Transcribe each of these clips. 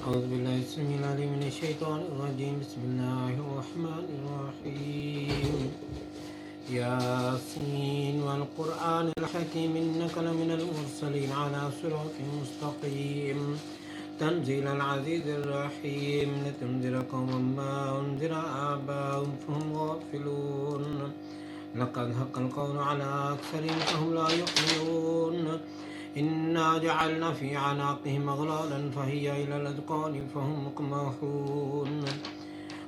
أعوذ بالله السميع العليم من الشيطان الرجيم. بسم الله الرحمن الرحيم. ياسين والقرآن الحكيم إنك لمن المرسلين على صراط مستقيم تنزيل العزيز الرحيم لتنذر قوما ما أنذر آباؤهم فهم غافلون لقد حق القول على أكثرهم فهم لا يؤمنون إنا جعلنا في أعناقهم أغلالا فهي إلى الأذقان فهم مقمحون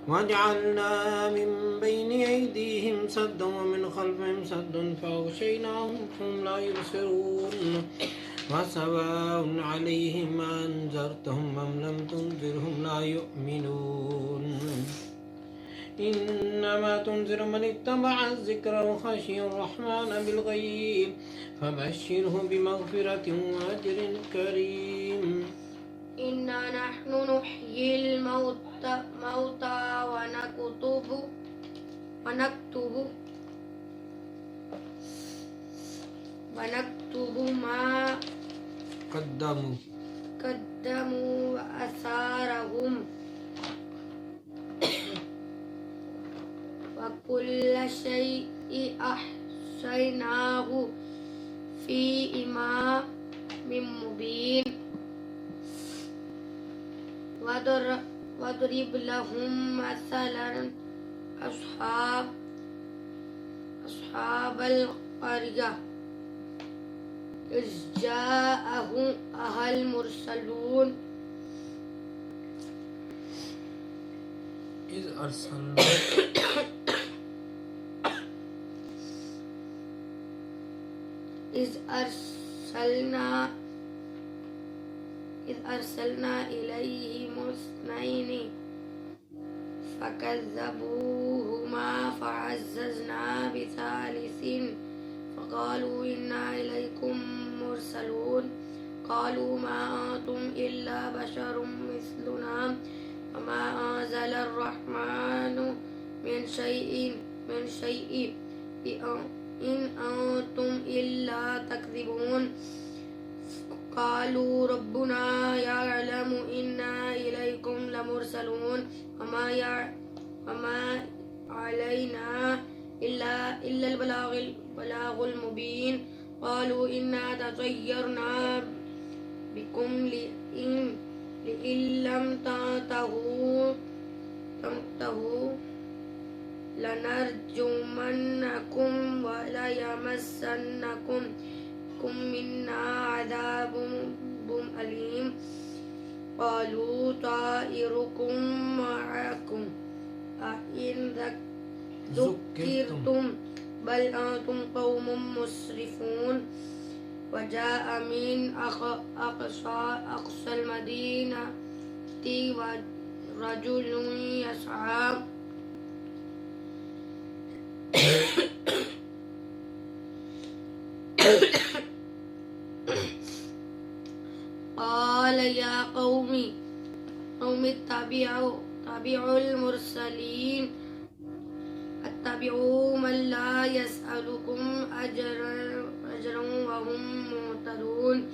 وجعلنا من بين أيديهم سدا ومن خلفهم سدا فأغشيناهم فهم لا يبصرون وسواء عليهم أنذرتهم أم لم تنذرهم لا يؤمنون إنما تنذر من اتبع الذكر وخشي الرحمن بالغيب فبشره بمغفرة وأجر كريم. إنا نحن نحيي الموتى ونكتب ما قدموا وآثارهم وكل شيء أحصيناه في إمام مبين واضرب لهم مثلا أصحاب القرية إذ جاءها المرسلون إذ أرسلنا إليهم اثنين فكذبوهما فعززنا بثالث فقالوا إنا إليكم مرسلون قالوا ما أنتم إلا بشر مثلنا وما أنزل الرحمن من شيء إن أنتم إلا تكذبون قالوا ربنا يعلم إنا إليكم لمرسلون وما علينا إلا البلاغ المبين قالوا إنا تطيرنا بكم لئن لم تنتهوا لنرجمنكم وليمسنكم منا عذاب أليم قالوا طائركم معكم أئن ذكرتم بل أنتم قوم مسرفون وجاء من أقصى المدينة رجل يسعى قال يا قوم اتبعوا المرسلين اتبعوا من لا يسألكم أجرا وهم مهتدون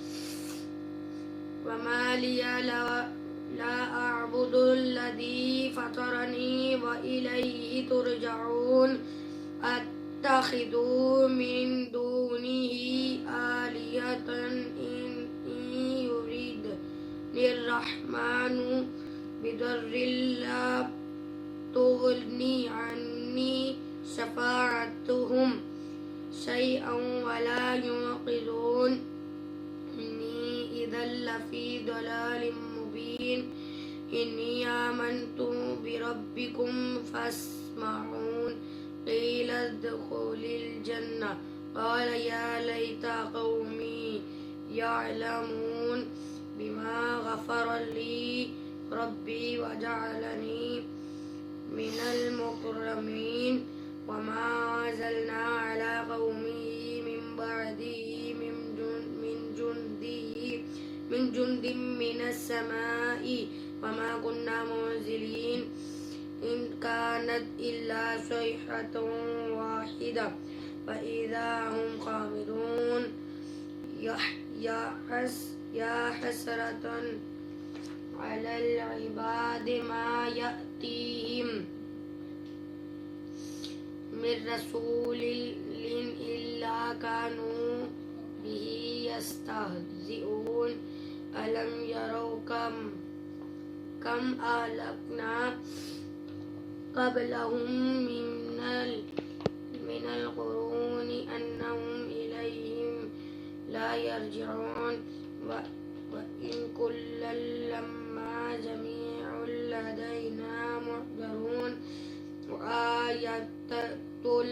وما لي لا أعبد الذي فطرني وإليه ترجعون أتخذ من دونه آلهة إن يريد الرحمن بضر لا تغني عني شفاعتهم شيئا ولا ينقذون إني إذا لفي ضلال مبين إني آمنت بربكم فاسمعون قيل ادخل الجنة قال يا ليت قومي يعلمون بما غفر لي ربي وجعلني من المكرمين وما أنزلنا على قومه من بعده من جند من السماء وما كنا منزلين إن كانت إلا صيحة واحدة فإذا هم خامدون يا حسرة अलल इबाद मा यअतीहिम मिर रसूलिन इल्ला कानू बिही यस्तहज़िऊन अलम यरौ कम अहलकना क़ब्लहुम मिनल क़ुरूनि अन्नहुम इलैहिम ला यरजिऊन व इन कुल्लन लम्मा जमीउन लदैना मुहदरून व आयतुल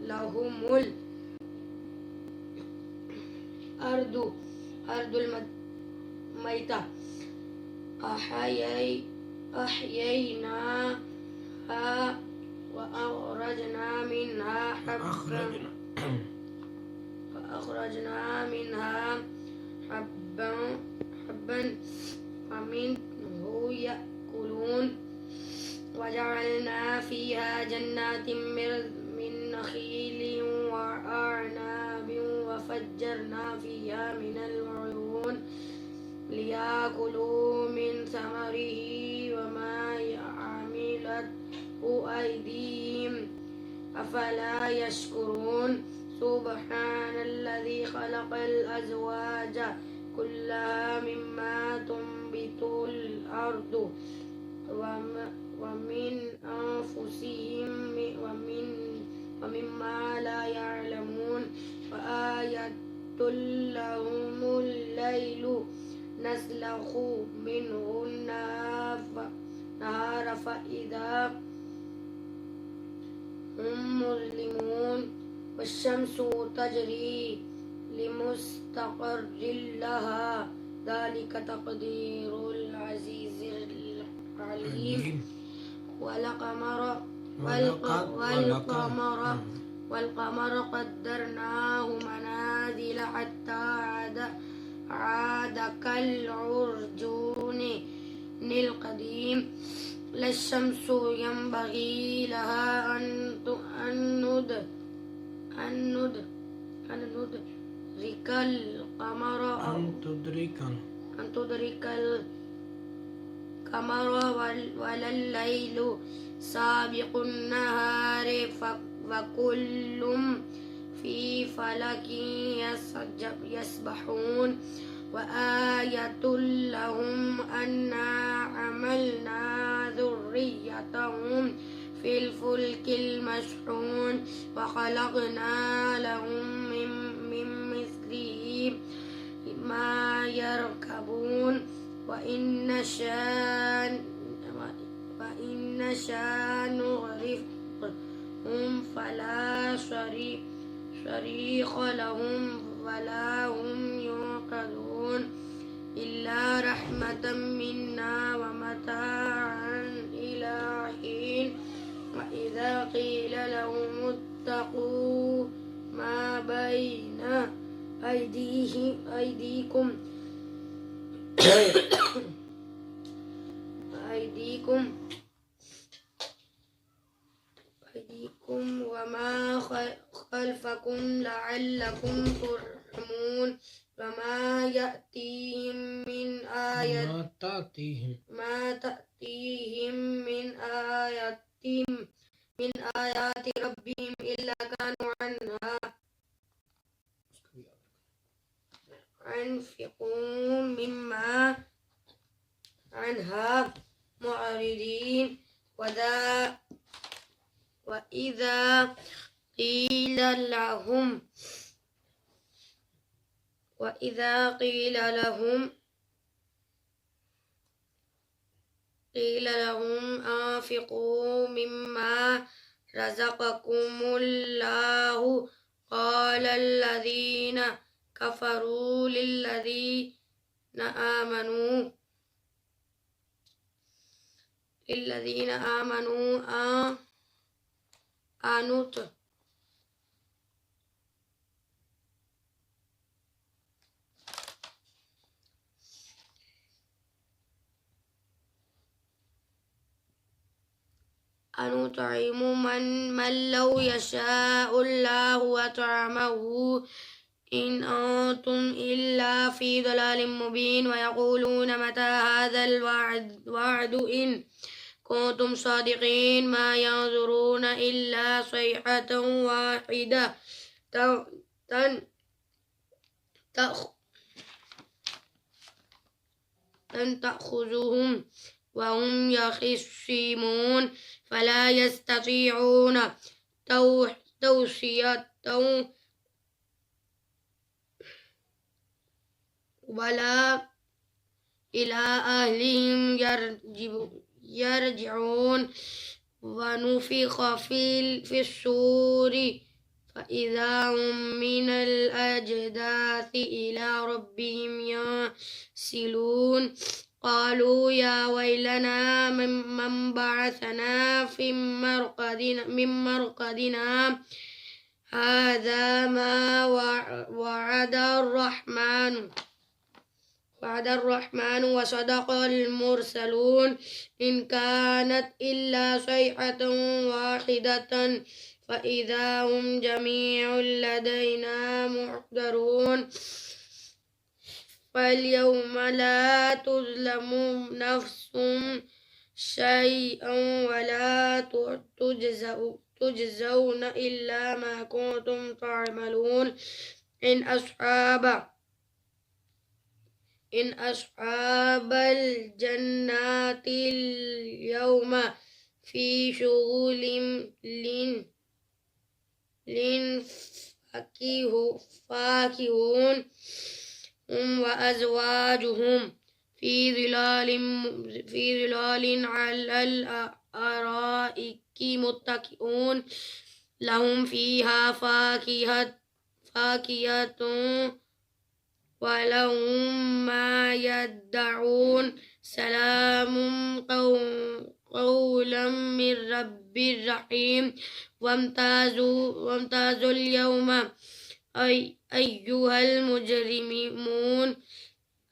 लहुमुल अर्दुल मैता अहयैनाहा व अखरजना मिन्हा हब्बन फमिन्हु यअकुलून वजअलना फीहा जन्नातिन मिन नखीलिन व अअनाबिन वफज्जरना फीहा मिनल उयून लियाकुलू मिन समरिही वमा अमिलतहु अयदीहिम अफला यशकुरून सुब्हानल्लज़ी खलक़ल अज़वाजा कुल्लहा मिम्मा तुंबितुल अर्दु व मिन अनफुसिहिम व मिम्मा ला यअलमून व आयतुल लहुमुल लैलु नस्लखु मिन्हु नहार फ़इज़ा हुम मुज़लिमून वश्शम्सु तजरी लिमुस्तक़र्रिन लहा ज़ालिका तक़दीरुल अज़ीज़िल अलीम والقمر قدرناه منازل حتى عاد كالعرجون القديم لا الشمس ينبغي لها أن تدرك القمر ولا الليل سابق النهار وكل في فلك يسبحون وآية لهم أنا حملنا ذريتهم في الفلك المشحون وخلقنا لهم من مثله ما يركبون وإن نشأ نغرقهم فلا صريخ لهم ولا هم ينقذون إلا رحمة منا ومتاعا إلى حين وإذا قيل لهم اتقوا ما بين أيديكم وما خلفكم لعلكم ترحمون وما يأتيهم ما تأتيهم من آيات ربهم إلا كانوا عنها معرضين وإذا قيل لهم أنفقوا مما رزقكم الله قال الذين كفروا للذين آمنوا أنطعم من لو يشاء الله أطعمه إن أنتم إلا في ضلال مبين ويقولون متى هذا الوعد إن كنتم صادقين ما ينظرون إلا صيحة واحدة تأخذهم وهم يخصمون فلا يستطيعون توصية ولا إلى أهلهم يرجعون ونفخ في الصور فإذا هم من الأجداث إلى ربهم ينسلون قالوا يا ويلنا من بعثنا من مرقدنا هذا ما وعد الرحمن وصدق المرسلون إن كانت إلا صيحة واحدة فإذا هم جميع لدينا محضرون فاليوم لا تظلم نفس شيئا ولا تجزون إلا ما كنتم تعملون إن أصحاب الجنة اليوم في شغل فاكهون هم وأزواجهم في ظلال على الأرائك متكئون لهم فيها فاكهة ولهم ما يدعون سلام قولا من رب رحيم وامتازوا اليوم أيها المجرمون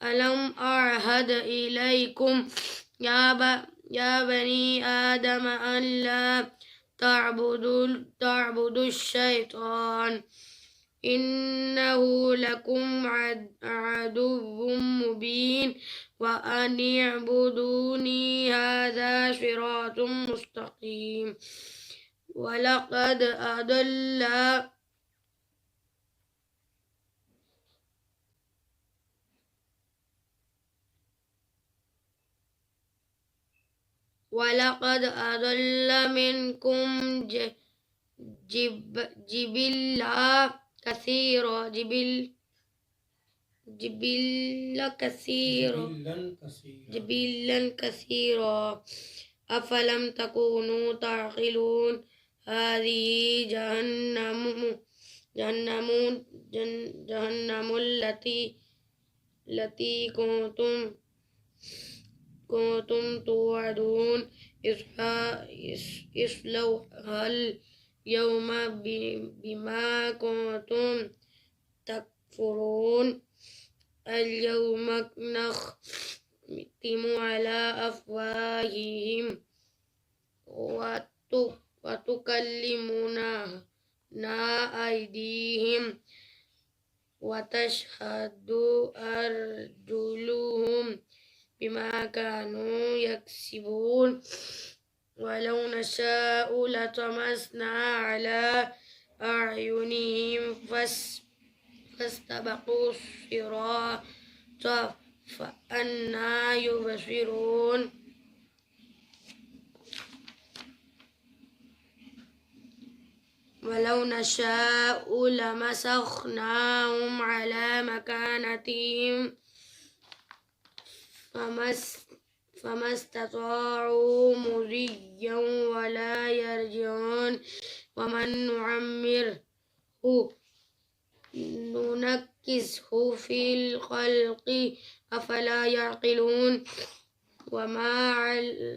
ألم أعهد إليكم يا بني آدم أن لا تعبدوا الشيطان إنه لكم عدو مبين وأن اعبدوني هذا صراط مستقيم ولقد أضل منكم جبلا كثيرا أفلم تكونوا تعقلون هذه جهنم التي كنتم توعدون اصلوها اليوم بما كنتم تكفرون اليوم نختم على أفواههم وتكلمنا أيديهم وتشهد أرجلهم بما كانوا يكسبون ولو نشاء لطمسنا على أعينهم فاستبقوا الصراط فأنى يبصرون ولو نشاء لمسخناهم على مكانتهم فما استطاعوا مضيا ولا يرجعون ومن نعمره ننكسه في الخلق أفلا يعقلون وما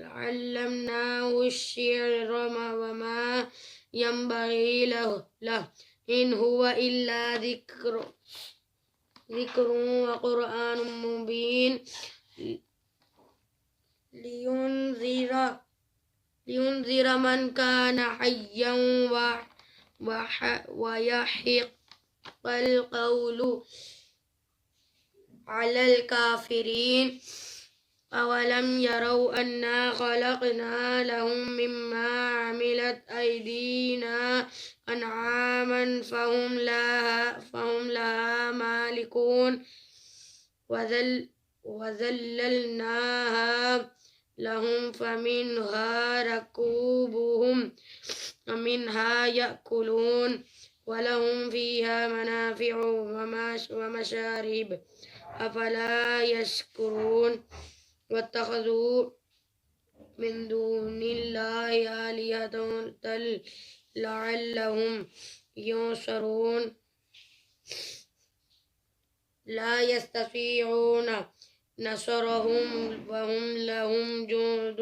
علمناه الشعر وما ينبغي له إن هو إلا ذكر وقرآن مبين لينذر من كان حيا ويحق القول على الكافرين أولم يروا أنا خلقنا لهم مما عملت أيدينا أنعاما فهم لها مالكون وذللناها لهم فمنها ركوبهم ومنها يأكلون ولهم فيها منافع ومشارب أفلا يشكرون واتخذوا من دون الله آلهة لعلهم ينصرون لا يستطيعون نصرهم وهم لهم جند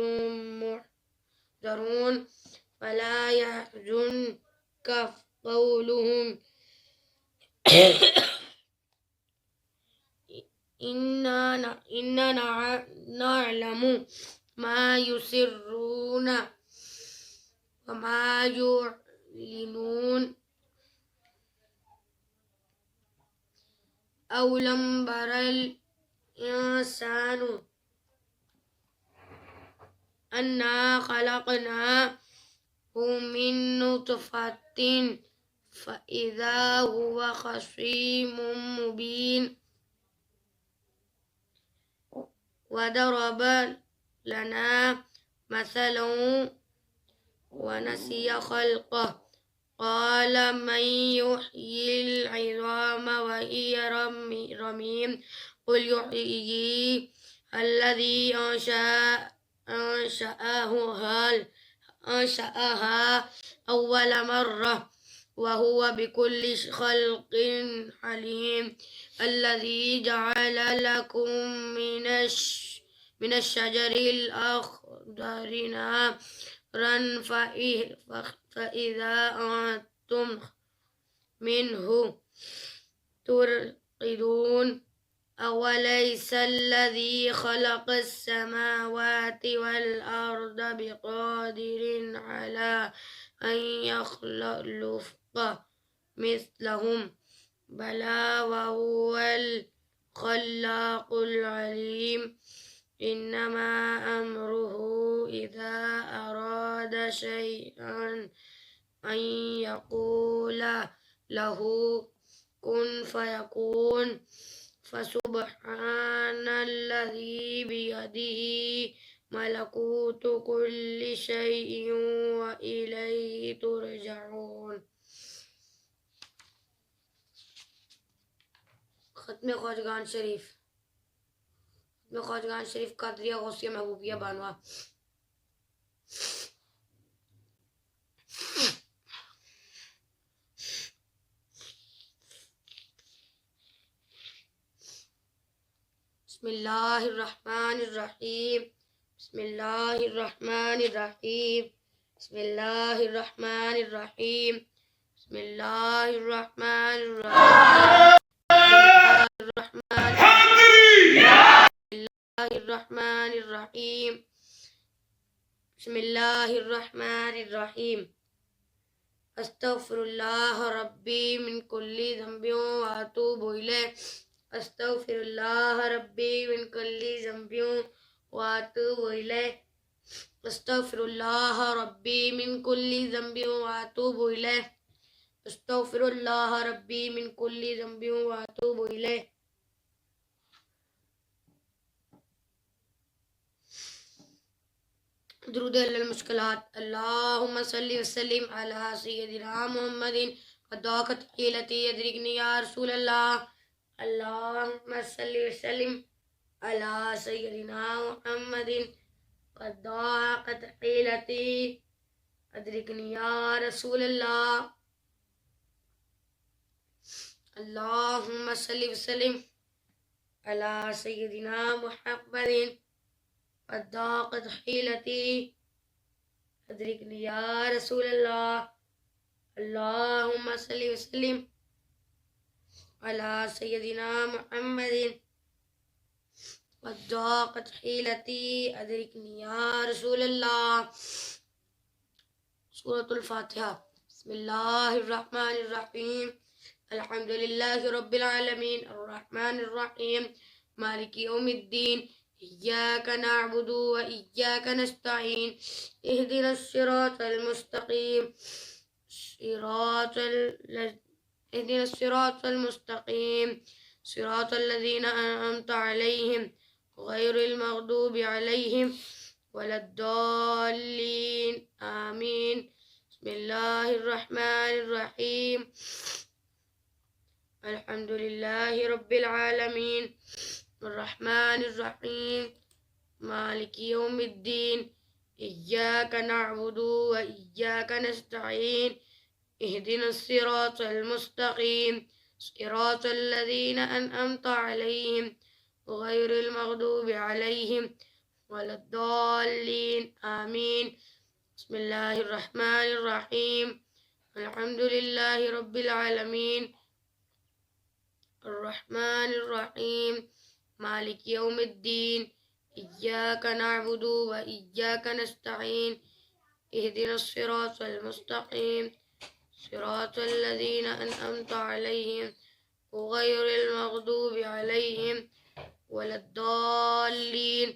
محضرون فلا يحزنك قولهم إننا نعلم ما يسرون وما يعلنون أولم ير الإنسان أنا خلقناه من نطفة فإذا هو خصيم مبين وضرب لنا مثلا ونسي خلقه قال من يحيي العظام وهي رميم قل يحيي الذي أنشأها أول مرة وهو بكل خلق عليم الذي جعل لكم من الشجر الأخضر نارا فإذا أنتم منه توقدون أوليس الذي خلق السماوات والأرض بقادر على أن يخلق مثلهم بلى وهو الخلاق العليم إنما أمره إذا أراد شيئا أن يقول له كن فيكون فسبحان الذي بيده ملكوت كل شيء وإليه ترجعون ختم ख्वाजगान शरीफ कादरिया गौसिया महबूबिया बानवा बिस्मिल्लाहिर्रहमानिर्रहीम बिस्मिल्लाहिर्रहमानिर्रहीम बिस्मिल्लाहिर्रहमानिर्रहीम बिस्मिल्लाहिर्रहमानिर्रहीम बिस्मिल्लाहिर्रहमानिर्रहीम बिस्मिल्लाहिर्रहमानिर्रहीम अस्तगफिरुल्लाह रब्बी मिन कुल्ली ज़ंबिन व अतूबु इलैह अस्तगफिरुल्लाह रब्बी मिन कुल्ली ज़ंबिन व अतूबु इलैह अस्तगफिरुल्लाह रब्बी मिन कुल्ली ज़ंबिन व अतूबु इलैह अस्तगफिरुल्लाह रब्बी मिन कुल्ली ज़ंबिन व अतूबु इलैह दुरूद अलल मुश्किलात अल्लाहुम्मा सल्लि व सल्लिम अला सय्यदिना मुहम्मदिन वदाक़त हीलती यदरिकनी या रसूल अल्लाह अल्लाहुम्मा सल्लि व सल्लिम अला सय्यदिना मुहम्मदिन वदाक़त हीलती यदरिकनी या रसूल अल्लाह अल्लाहुम्मा सल्लि व सल्लिम अला सय्यदिना मुहम्मदिन वदाक़त हीलती अदरिकनी या रसूल अल्लाह अल्लाहुम्मा सल्लि व सल्लिम अला सय्यदिना मुहम्मदिन वदाक़त हीलती अदरिकनी या रसूल अल्लाह सूरतुल फातिहा बिस्मिल्लाहिर्रहमानिर्रहीम अल्हम्दुलिल्लाहि रब्बिल आलमीन अर्रहमानिर रहीम मालिकी यौमिद्दीन इय्याका नअबुदु व इय्याका नस्तईन इहदिनस सिरातल मुस्तकीम इहदिनस सिरातल मुस्तकीम सिरातल लज़ीना अनअमता अलैहिम गैरिल मग़दूबि अलैहिम वलद्दाल्लीन आमीन बिस्मिल्लाहिर रहमानिर रहीम अल्हम्दुलिल्लाहि रब्बिल आलमीन अर्रहमानिर रहीम मालिकी यौमिद्दीन इय्याका नअबुदु व इय्याका नस्तईन इहदिनस सिरातल मुस्तकीम सिरातल लज़ीना अनअमता अलैहिम गैरिल मग़दूबि अलैहिम वलद्दाल्लीन आमीन बिस्मिल्लाहिर रहमानिर रहीम अल्हम्दुलिल्लाहि रब्बिल आलमीन अर्रहमानिर रहीम मालिकी यौमिद्दीन इय्याका नअबुदु व इय्याका नस्तईन इहदिनस सिरातल मुस्तकीम सिरातल लज़ीना अनअमता अलैहिम गैरिल मग़दूबि अलैहिम वलद्दाल्लीन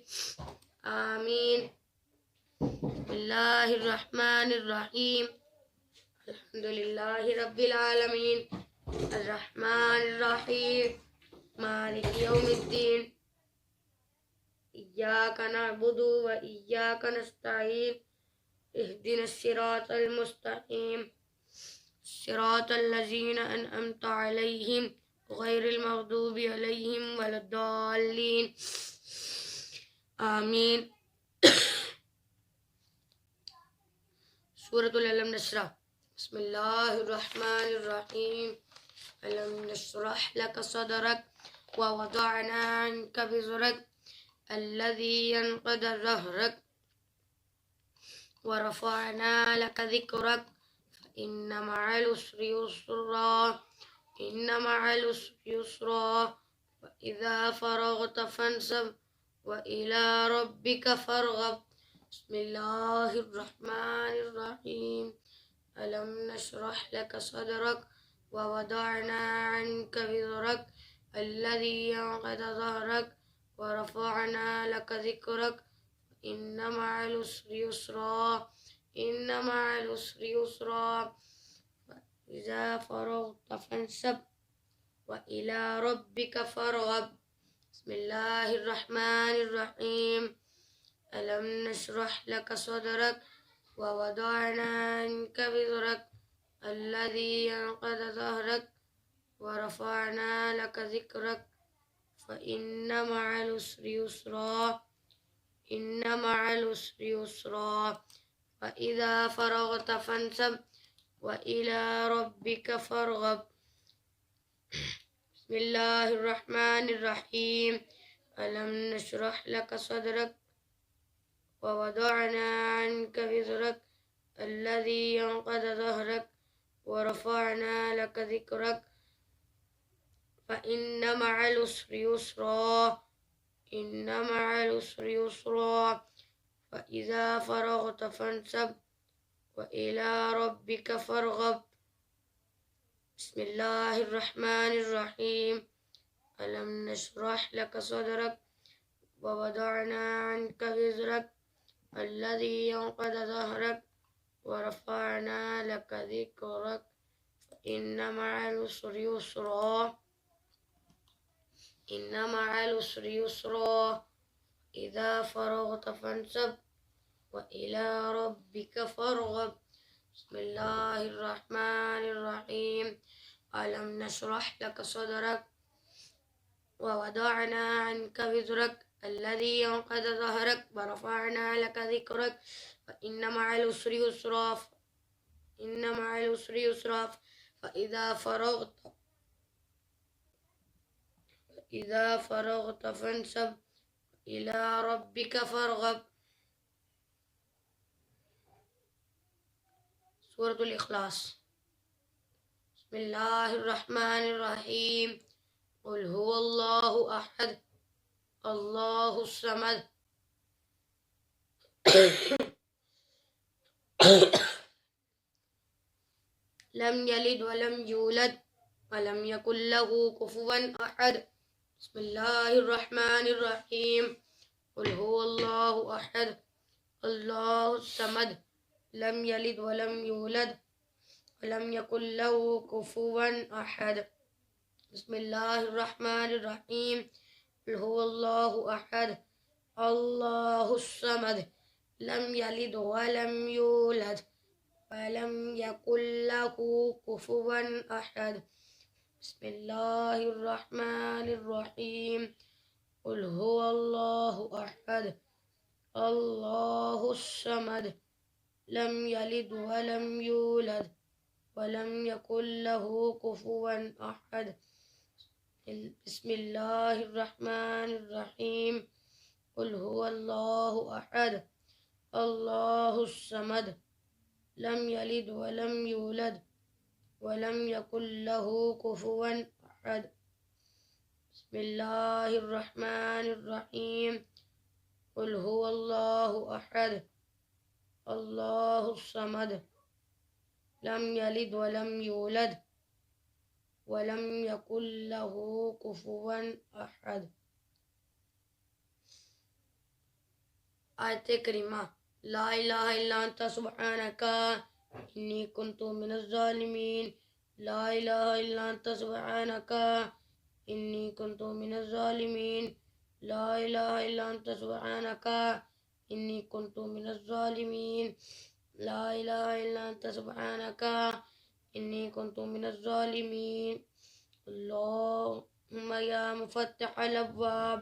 आमीन बिस्मिल्लाहिर रहमानिर रहीम अल्हम्दुलिल्लाहि रब्बिल आलमीन अर्रहमानिर रहीम मालिकी यौमिद्दीन इय्याका नअबुदु व इय्याका नस्तईन इहदिनस सिरातल मुस्तकीम सिरातल लज़ीना अनअमता अलैहिम गैरिल मग़दूबि अलैहिम वलद्दाल्लीन आमीन। सूरतुल अलम नशरह बिस्मिल्लाहिर रहमानिर रहीम अलम नशरह लक सदरक व वदअना अन्का विज़रक अल्लज़ी अनक़द ज़हरक व रफ़अना लक ज़िक्रक इन्ना मअल उसरि युस्रा इन्ना मअल उसरि युस्रा व इज़ा फ़रग़त फ़ंसब व इला रब्बिक फ़रग़ब बिस्मिल्लाहिर रहमानिर रहीम अलम नशरह लक सदरक व वदअना अन्का विज़रक अल्लज़ी अनक़द ज़हरक व रफ़अना लक ज़िक्रक इन्ना मअल उसरि युस्रा इन्ना मअल उसरि युस्रा इज़ा फ़रग़त फ़ंसब व इला रब्बिक फ़रग़ब बिस्मिल्लाहिर रहमानिर रहीम अलम नशरह लक सदरक व वदअना अन्का विज़रक अल्लज़ी अनक़द ज़हरक व रफ़अना लक ज़िक्रक फ़इन्ना मअल उसरि युस्रा इन्ना मअल उसरि युस्रा फ़इज़ा फ़रग़त फ़ंसब व इला रब्बिक फ़रग़ब बिस्मिल्लाहिर रहमानिर रहीम अलम नशरह लक सदरक व वदअना अन्का विज़रक अल्लज़ी अनक़द ज़हरक व रफ़अना लक ज़िक्रक फ़इन्ना मअल उसरि युस्रा इन्ना मअल उसरि युस्रा फ़इज़ा फ़रग़त फ़ंसब व इला रब्बिक फ़रग़ब बिस्मिल्लाहिर रहमानिर रहीम अलम नशरह लक सदरक व वदअना अन्का विज़रक अल्लज़ी अनक़द ज़हरक व रफ़अना लक ज़िक्रक इन्ना मअल उसरि युस्रा इन्ना मअल उसरि युस्रा इज़ा फ़रग़त फ़ंसब व इला रब्बिक फ़रग़ब बिस्मिल्लाहिर रहमानिर रहीम अलम नशरह लक सदरक व वदअना अन्का विज़रक अल्लज़ी अनक़द ज़हरक व रफ़अना लक ज़िक्रक इन्ना मअल उसरि युस्रा इन्ना मअल उसरि युस्रा फ़इज़ा फ़रग़त फ़ंसब इला रब्बिक फ़रग़ब। सूरतुल इख़लास बिस्मिल्लाहिर रहमानिर रहीम क़ुल हुवल्लाहु अहद अल्लाहुस समद लम यलिद वलम यूलद वलम यकुल लहू कुफुवन अहद। बिस्मिल्लाहिर्रहमानिर्रहीम। कुल हुवल्लाहु अहद अल्लाहुस समद लम यलिद वलम यूलद वलम यकुल लहू कुफुवन अहद। बिस्मिल्लाहिर्रहमानिर्रहीम। कुल हुवल्लाहु अहद अल्लाहुस समद लम यलिद वलम यूलद वलम यकुल लहू कुफुवन अहद। बिस्मिल्लाहिर्रहमानिर्रहीम। कुल हुवल्लाहु अहद अल्लाहुस समद लम यलिद वलम यूलद वलम यकुल लहू कुफुवन अहद। बिस्मिल्लाहिर्रहमानिर्रहीम। कुल हुवल्लाहु अहद अल्लाहुस समद लम यलिद वलम यूलद वलम यकुल लहू कुफुवन अहद। बिस्मिल्लाहिर्रहमानिर्रहीम। कुल हुवल्लाहु अहद अल्लाहुस समद लम यलिद वलम यूलद वलम यकुल लहू कुफुवन अहद। आयत करीमा। ला इलाहा इल्ला अंता सुब्हानका इन्नी कुन्तु मिनज़ ज़ालिमीन। ला इलाहा इल्ला अंता सुब्हानका इन्नी कुन्तु मिनज़ ज़ालिमीन। ला इलाहा इल्ला अंता सुब्हानका इन्नी कुन्तु मिनज़ ज़ालिमीन। ला इलाहा इल्ला अंता सुब्हानका इन्नी कुन्तु मिनज़ ज़ालिमीन। अल्लाहुम्मा या मुफ़त्तिहल अब्वाब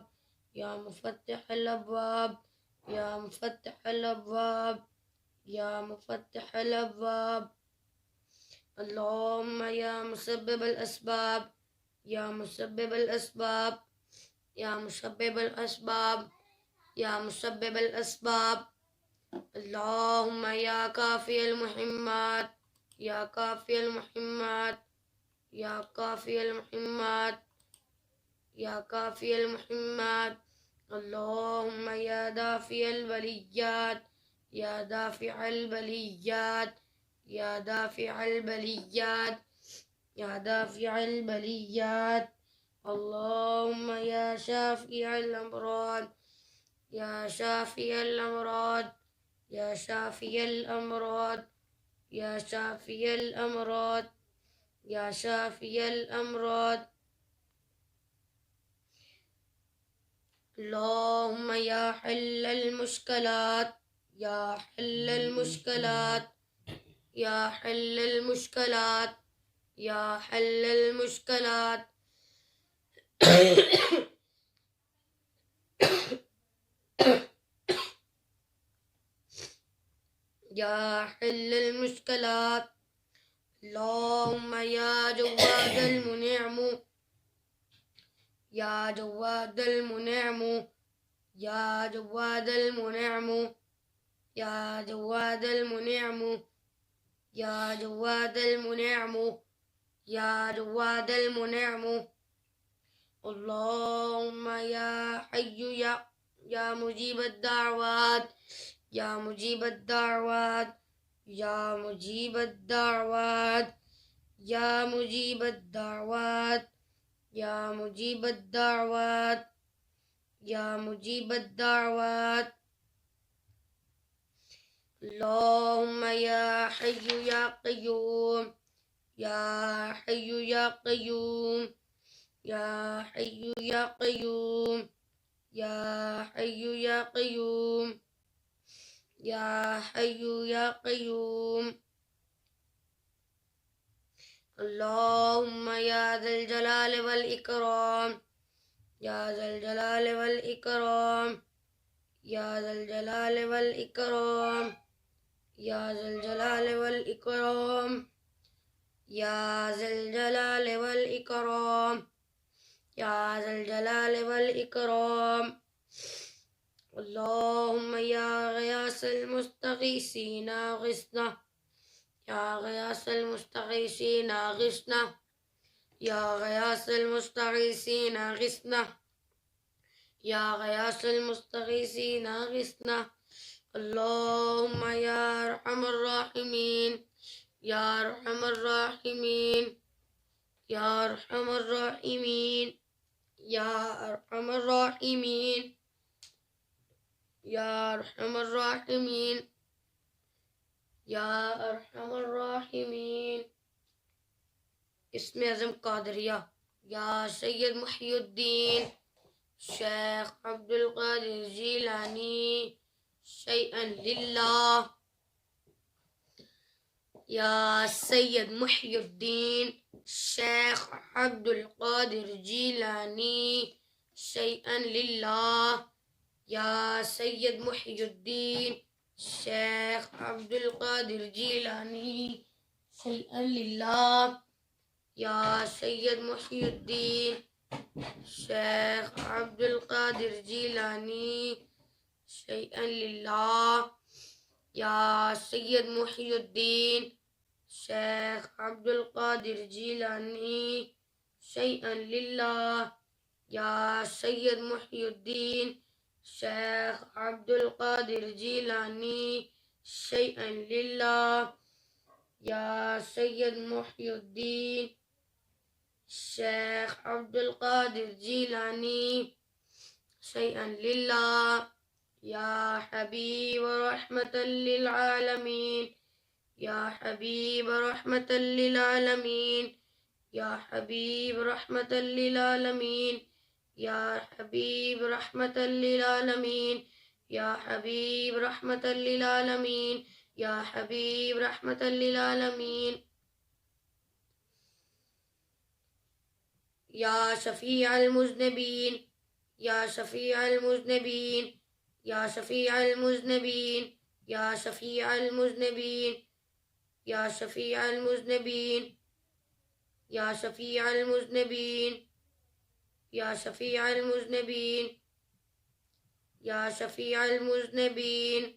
या मुफ़त्तिहल अब्वाब या मुफ़त्तिहल अब्वाब या मुफ़त्तिहल अब्वाब। अल्लाहुम्मा या मुसब्बिबल अस्बाब या मुसब्बिबल अस्बाब या मुसब्बिबल अस्बाब या मुसब्बिबल अस्बाब। अल्लाहुम्मा या काफ़ियल मुहिम्मात या काफ़ियल मुहिम्मात या काफ़ियल मुहिम्मात या काफ़ियल मुहिम्मात। अल्लाहुम्मा या दाफ़िअल बलिय्यात या दाफ़िअल बलिय्यात या दाफ़िअल बलिय्यात या दाफ़िअल बलिय्यात। अल्लाहुम्मा या शाफ़िअल अमराद या शाफ़िअल अमराद या शाफ़िअल अमराद या शाफ़िअल अमराद या शाफ़िअल अमराद। अल्लाहुम्मा या हल्लल मुश्किलात या हल्लल मुश्किलात या हल्लल मुश्किलात या हल्लल मुश्किलात। या हल्लल मुश्किलात। अल्लाहुम्मा या जव्वादल मुनिअमु या जव्वादल मुनिअमु या जव्वादल मुनिअमु या जव्वादल मुनिअमु या जव्वादल मुनिअमु या जव्वादल मुनिअमु। अल्लाहुम्मा या हय्यु या मुजीबद दाअवात या मुजीबद दाअवात या मुजीबद दाअवात या मुजीबद दाअवात या मुजीबद दाअवात या मुजीबद दाअवात। अल्लाहुम्मा या हय्यु या क़य्यूम या हय्यु या क़य्यूम या हय्यु या क़य्यूम या हय्यु या क़य्यूम या हय्यु या क़य्यूम। अल्लाहुम्मा या ज़ल जलाल वल इकराम या ज़ल जलाल वल इकराम या ज़ल जलाल वल इकराम या ज़ल जलाल वल इकराम या ज़ल जलाल वल इकराम या ज़ल जलाल वल इकराम। अल्लाहुम्मा या ग़ियासल मुस्तग़ीसीना ग़िस्ना या ग़ियासल मुस्तग़ीसीना ग़िस्ना या ग़ियासल मुस्तग़ीसीना ग़िस्ना या ग़ियासल मुस्तग़ीसीना ग़िस्ना। अल्लाहुम्मा या अरहमर राहिमीन या अरहमर राहिमीन या अरहमर राहिमीन या अरहमर राहिमीन या अरहमर राहिमीन या अरहमर राहिमीन। इसमें अज़म कादरिया या सैयद मुहियुद्दीन शेख अब्दुल कादिर जीलानी शैअन लिल्लाह या सैयद मुहियुद्दीन शेख अब्दुल कादिर जीलानी शैअन लिल्लाह या सैयद मुहियुद्दीन शेख अब्दुल कादिर जीलानी शैअन लिल्लाह या सैयद मुहियुद्दीन शेख अब्दुल कादिर जीलानी शैअन लिल्लाह या सैयद मुहियुद्दीन शेख अब्दुल कादिर जीलानी शैअन लिल्लाह या सैयद मुहियुद्दीन शेख अब्दुल कादिर जीलानी शैअन लिल्लाह या सैयद मुहियुद्दीन शेख अब्दुल कादिर जीलानी शैअन लिल्लाह या हबीब रहमतल लिल आलमीन या हबीब रहमतल लिल आलमीन या हबीब रहमतल लिल आलमीन या हबीब रहमतल लिल आलमीन या हबीब रहमतल लिल आलमीन या हबीब रहमतल लिल आलमीन या शफीअल मुज़निबीन या शफीअल मुज़निबीन या शफीअल मुज़निबीन या शफीअल मुज़निबीन या शफीअल मुज़निबीन या शफीअल मुज़निबीन या शफीअल मुज़निबीन या शफीअल मुज़निबीन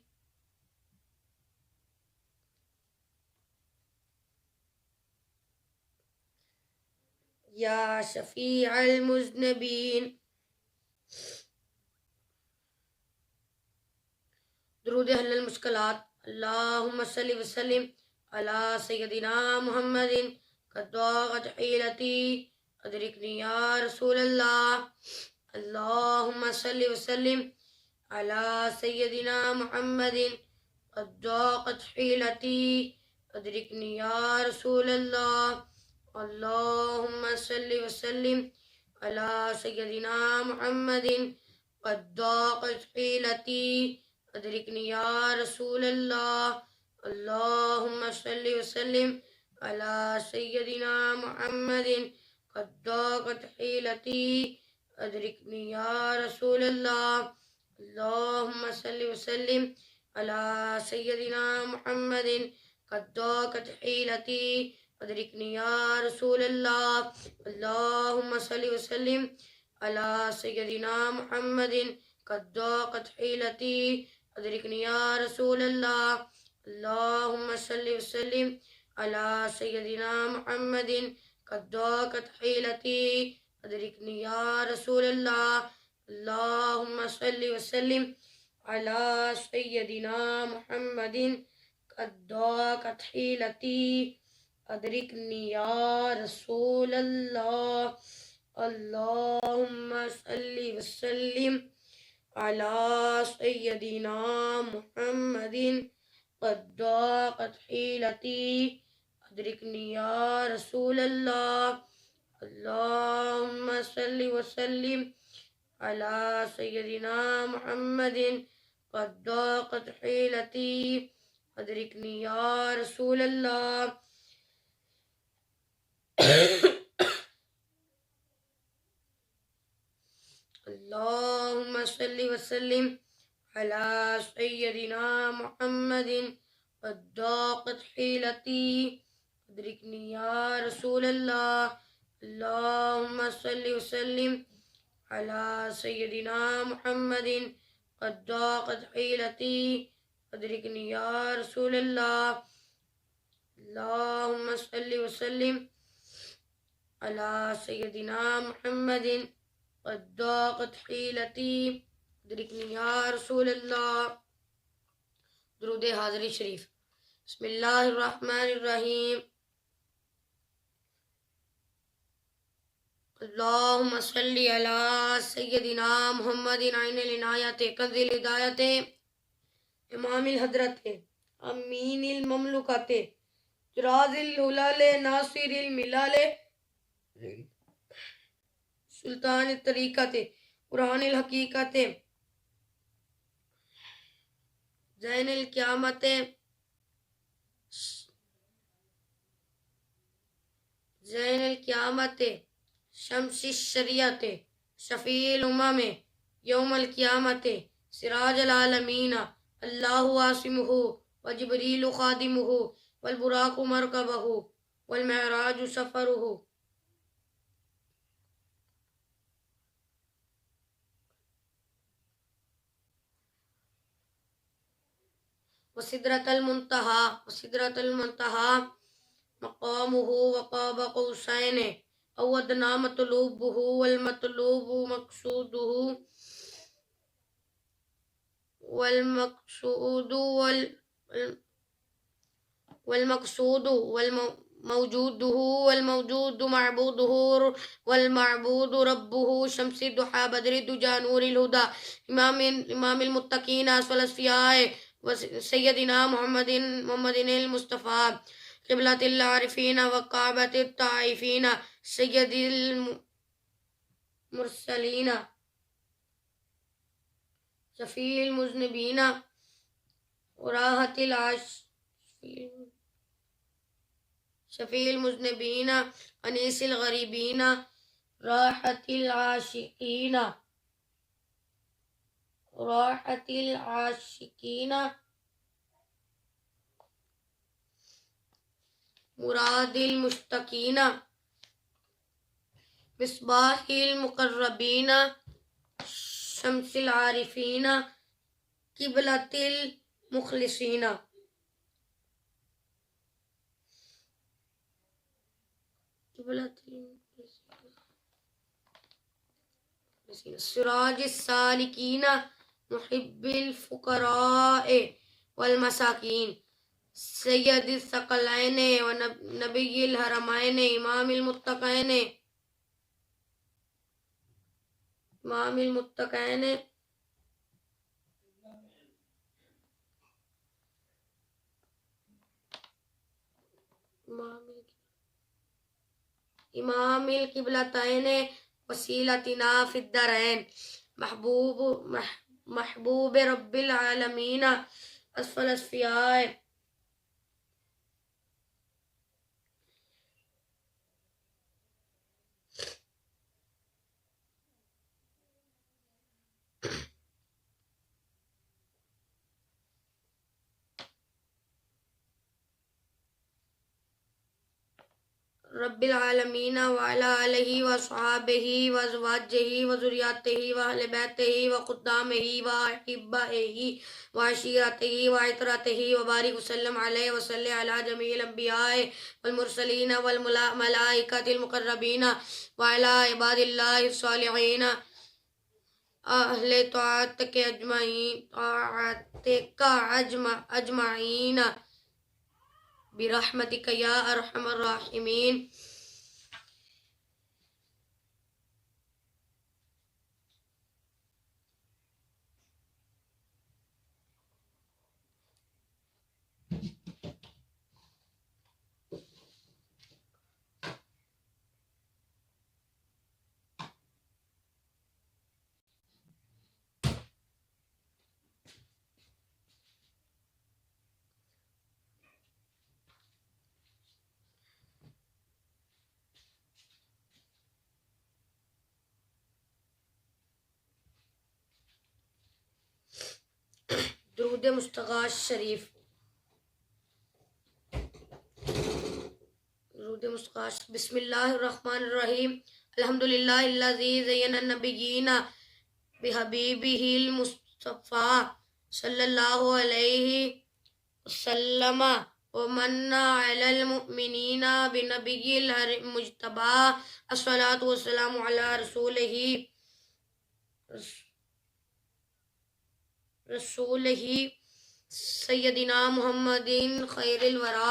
या शफीअल मुज़निबीन। दुरूद हल्लल मुश्किलात। अल्लाहुम्मा सल्लि व सल्लिम अला सय्यदिना मुहम्मदिन क़द्दाक़त हीलती अदरिकनी या रसूलल्लाह। अल्लाहुम्मा सल्लि व सल्लिम अला सय्यदिना मुहम्मदिन क़द्दाक़त हीलती अदरिकनी या रसूलल्लाह। अल्लाहुम्मा सल्लि व सल्लिम अला सय्यदिना मुहम्मदिन क़द्दाक़त हीलती अदरिकनी या रसूलल्लाह। अल्लाहुम्मा सल्लि व सल्लिम अला सय्यदिना मुहम्मदिन क़द्दाक़त हीलती अदरिकनी या रसूलल्लाह। अल्लाहुम्मा सल्लि व सल्लिम अला सय्यदिना मुहम्मदिन क़द्दाक़त हीलती अदरिकनी या रसूलल्लाह। अल्लाहुम्मा सल्लि व सल्लिम अला सय्यदिना मुहम्मदिन क़द्दाक़त हीलती अदरिकनी या रसूलल्लाह। अल्लाहुम्मा सल्लि व सल्लिम अला सय्यदिना मुहम्मदिन क़द्दाक़त हीलती अदरिकनी या रसूलल्लाह। अल्लाहुम्मा सल्लि व सल्लिम अला सय्यदिना मुहम्मदिन क़द्दाक़त हीलती अदरिकनी या रसूलल्लाह। अल्लाहुम्मा सल्लि व सल्लिम अला सय्यदिना मुहम्मदिन क़द्दाक़त हीलती अदरिकनी या रसूलल्लाह। अल्लाहुम्मा सल्लि व सल्लिम अला सय्यदिना मुहम्मदिन क़द्दाक़त हीलती अदरिकनी या रसूलल्लाह। अल्लाहुम्मा सल्लि व सल्लिम अला सय्यदिना मुहम्मदिन क़द्दाक़त हीलती अदरिकनी या रसूलल्लाह। अल्लाहुम्मा सल्लि व सल्लिम अला सय्यदिना मुहम्मदिन क़द्दाक़त हीलती अदरिकनी या रसूलल्लाह। अल्लाहुम्मा सल्लि व सल्लिम अला सय्यदिना मुहम्मदिन क़द्दाक़त हीलती अदरिकनी या रसूलल्लाह। दुरूद हाज़िरी शरीफ। बिस्मिल्लाहिर्रहमानिर्रहीम। अल्लाहुम्मा सल्ली अला सय्यदिना मुहम्मदिन आइनिल इनायत कंज़िल हिदायत इमामिल हजरत अमीनिल ममलुकत चिराजिल हुलाल नासिरिल मिलाल सुल्तान तरीक़त कुरानिल हकीकत ज़ैनिल क़यामत ज़ैनिल क़यामत शम्सिश शरीयत शफ़ील उम्म यौमल क़यामत सिराजल आलमीन अल्लाहु आसिमुहु व जिब्रीलु ख़ादिमुहु वल बुराक़ु मरकबहु वल मेअराजु सफ़रुहु व सिदरतल मुंतहा मक़ामुहु व क़ाब क़ौसैन औ अदना मतलूबुहु वल मतलूबु मक़सूदुहु वल मक़सूदु वल मक़सूदु वल मौजूदुहु वल मौजूदु मअबूदुहु वल मअबूदु रब्बुहु शम्सि दुहा बदरि दुजा नूरिल हुदा इमामिल मुत्तक़ीन अस्फल अस्फ़ियाए व सय्यदिना मुहम्मदिनिल मुस्तफ़ा क़िबलतिल आरिफ़ीन व काबतित ताइफ़ीन सय्यदिल मुरसलीन शफ़ील मुज़निबीन राहतिल शफ़ील मुज़निबीन अनीसिल गरीबीन राहतिल आशिकीन मुरादिल मुश्तकीन मिसबाहिल मुक़र्रबीन शम्सिल आरिफ़ीन क़िबलतिल मुख़लिसीन सिराजिस सालिकीन मुहिब्बिल फ़ुक़राए वल मसाकीन सय्यदिस सकलैन व नबिय्यिल हरमैन इमामिल मुत्तक़ैन इमामिल क़िबलतैन वसीलतिना फ़िद्दरैन महबूब रब्बिल आलमीन अस्फल अस्फ़ियाए रब्बिल आलमीन व अला आलिहि व अस्हाबिहि व अज़वाजिहि व ज़ुर्रिय्यतिहि व अहलि बैतिहि व ख़ुद्दामिहि व अहिब्बाइहि व अशीरतिहि व इतरतिहि व बारिक वसल्लम अलैहि व सल्लि अला जमीइल अंबियाए वल मुरसलीन वल मलाइकतिल मुक़र्रबीन व अला इबादिल्लाहिस सालिहीन अहले तआतिक अजमईन बिरहमतिक या अरहमर राहिमीन। दुरूद मुस्तग़ाश शरीफ। बिस्मिल्लाहिर्रहमानिर्रहीम। अल्हम्दुलिल्लाहिल्लज़ी ज़य्यना नबिय्यीना बिहबीबिहिल मुस्तफ़ा सल्लल्लाहु अलैहि वसल्लम व मन्ना अलल मुमिनीना बिनबिय्यिल मुज्तबा अस्सलातु वस्सलामु अला रसूलिही सय्यदिना मुहम्मदिन खैरिल वरा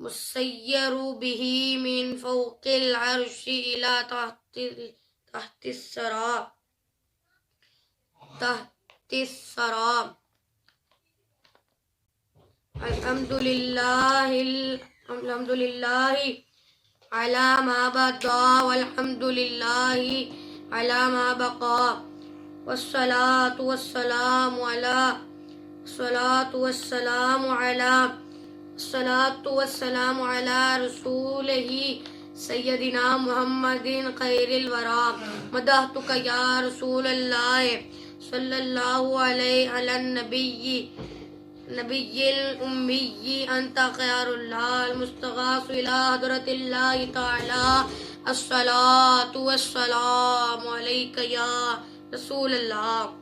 मुसय्यरु बिही मिन फौक़िल अर्शि इला तहतिस सरा अल्हम्दुलिल्लाहि अला मा बदा वल्हम्दुलिल्लाहि अला मा बका वस्सलातु वस्सलामु अला रसूलिही सय्यदिना मुहम्मदिन खैरिल वरा मदहतुका या रसूलल्लाह सल्लल्लाहु अलैहि अलन नबिय्यिल उम्मी अंता खैरुल्लाह मुस्तगासु इला हदरतिल्लाहि तआला अस्सलातु वस्सलामु अलैका या रसूलल्लाह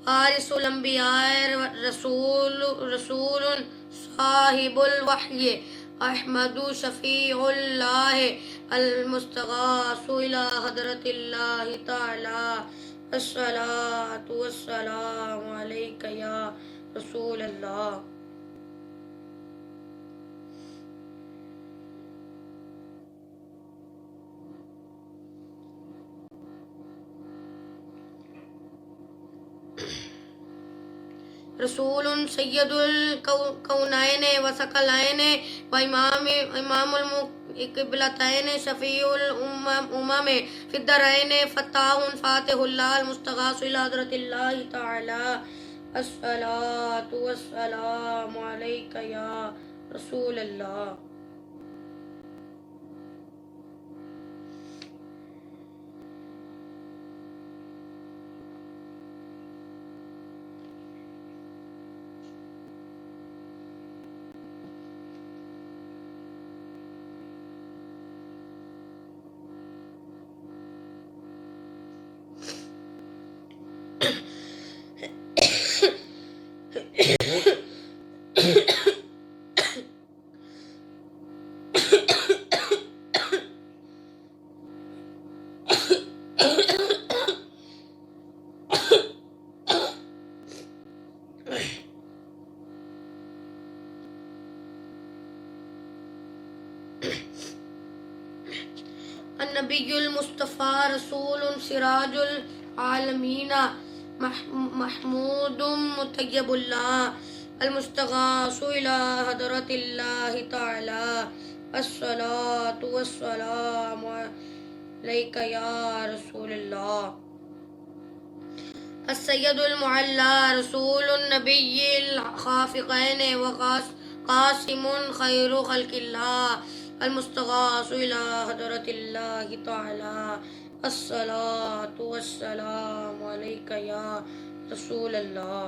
हारिसुल अंबिया रसूलुन साहिबुल वह्य अहमदु शफीउल्लाह अल मुस्तगासु इला हदरतिल्लाहि तआला अस्सलातु वस्सलामु अलैका या रसूलल्लाह रसूलुन सय्यदुल कौनैन व सकलैन व इमामुल क़िबलतैन शफीउल उम्म फिद्दरैन फताहुन फातिहुल्लाह मुस्तगासु इला हदरतिल्लाहि तआला अस्सलातु वस्सलामु अलैका या रसूलल्लाह अन्नबियुल मुस्तफ़ा रसूलुन सिराजुल आलमीना महमूदुम मुतय्यबुल्लाह अल मुस्तगासु इला हदरतिल्लाहि तआला अस्सलातु वस्सलामु अलैका या रसूलल्लाह अस्सय्यदुल मुअल्ला रसूलुन नबिय्यिल खाफ़िक़ैन व क़ासिमुन खैरु खल्क़िल्लाह अल मुस्तगासु इला हदरतिल्लाहि तआला अस्सलातु वस्सलामु अलैका या रसूलल्लाह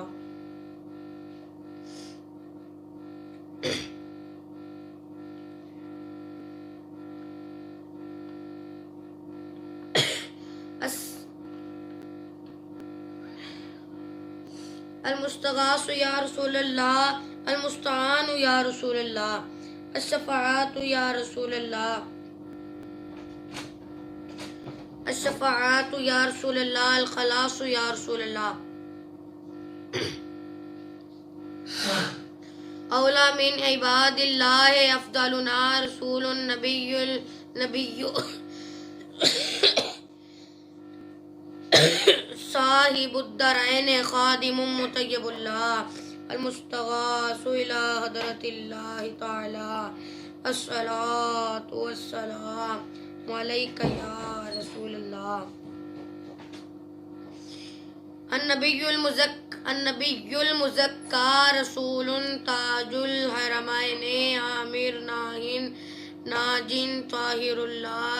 अल मुस्तगासु या रसूलल्लाह अल मुस्तआनु या रसूलल्लाह अश्शफ़ाअतु या रसूलल्लाह अश्शफ़ाअतु या रसूलल्लाह अल खलासु या रसूलल्लाह औला मिन इबादिल्लाह अफ़दलुना रसूलुन नबिय्यु साहिबुद्दरैन खादिमुम मुतय्यबुल्लाह अल मुस्तगासु इला हदरतिल्लाहि तआला अस्सलातु वस्सलामु अलैका या रसूलल्लाह अन्नबियुल मुज़क्का रसूलुन ताजुल हरमैन आमिर नाजिन ताहिरुल्लाह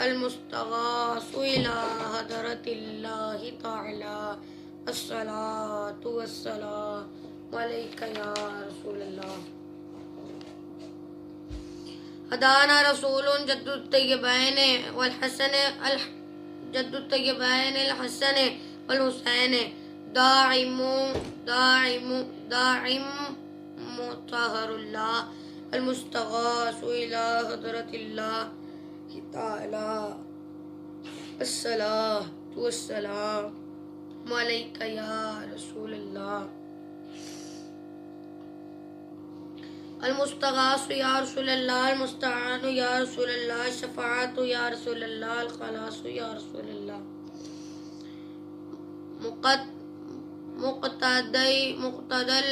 अल मुस्तगासु इला हदरतिल्लाहि तआला अस्सलातु वस्सलामु अलैका या रसूलल्लाह हदाना रसूलुन जद्दुत तय्यबैन वल हसन अल हुसैन दाइम मुतहरुल्लाह अल मुस्तगासु इला हदरतिल्लाहि तआला अस्सलातु वस्सलामु अलैका या रसूलल्लाह المستغاث या रसूल अल्लाह, المستعان या रसूल अल्लाह, शफाअत या रसूल अल्लाह, अल-खलास या रसूल अल्लाह. मुक़तदल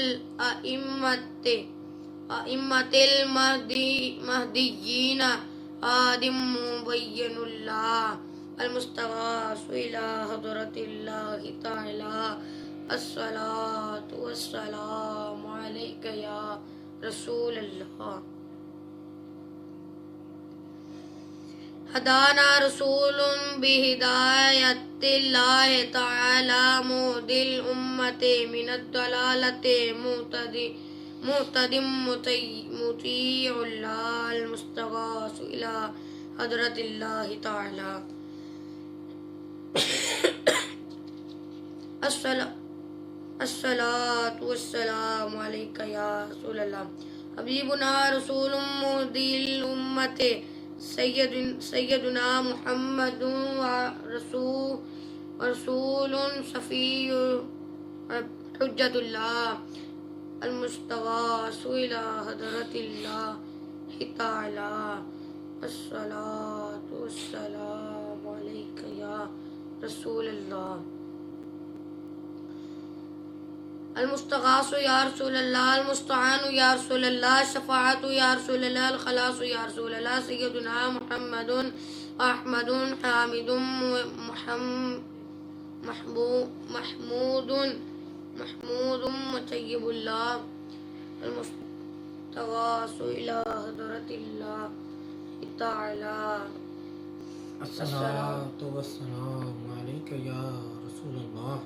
अइम्मतिल महदिय्यीन आदिम मुबय्यिनुल्लाह. अल-मुस्तग़ास इला हज़रतिल्लाहि तआला. अस्सलातु वस्सलामु अलैका या रसूल अल्लाह. हदाना रसूलुन बिहिदायतिल्लाहि तआला मुदिल उम्मति मिनद्दलालति मुहतदिम मुतीउल्लाह. अल-मुस्तग़ास इला हज़रतिल्लाहि तआला. अस्सलातु वस्सलामु अलैका या रसूल अल्लाह. हबीबुना रसूलुम मुहदिल उम्मति सय्यदुना मुहम्मदुन व रसूलुन शफीउ हुज्जतुल्लाह. अल-मुस्तग़ास इला हज़रतिल्लाहि तआला. अस्सलातु वस्सलामु अलैका या रसूल अल्लाह. अल-मुस्तग़ासु या रसूल अल्लाह, अल-मुस्तआनु या रसूल अल्लाह, शफ़ाअतु या रसूल अल्लाह, अल-खलासु या रसूल अल्लाह. सय्यदुना मुहम्मदुन अहमदुन हामिदुन महमूदुन मुतय्यिबुल्लाह. अल-मुस्तग़ासु इला हज़रतिल्लाहि तआला. अस्सलातु वस्सलामु अलैका या रसूल अल्लाह.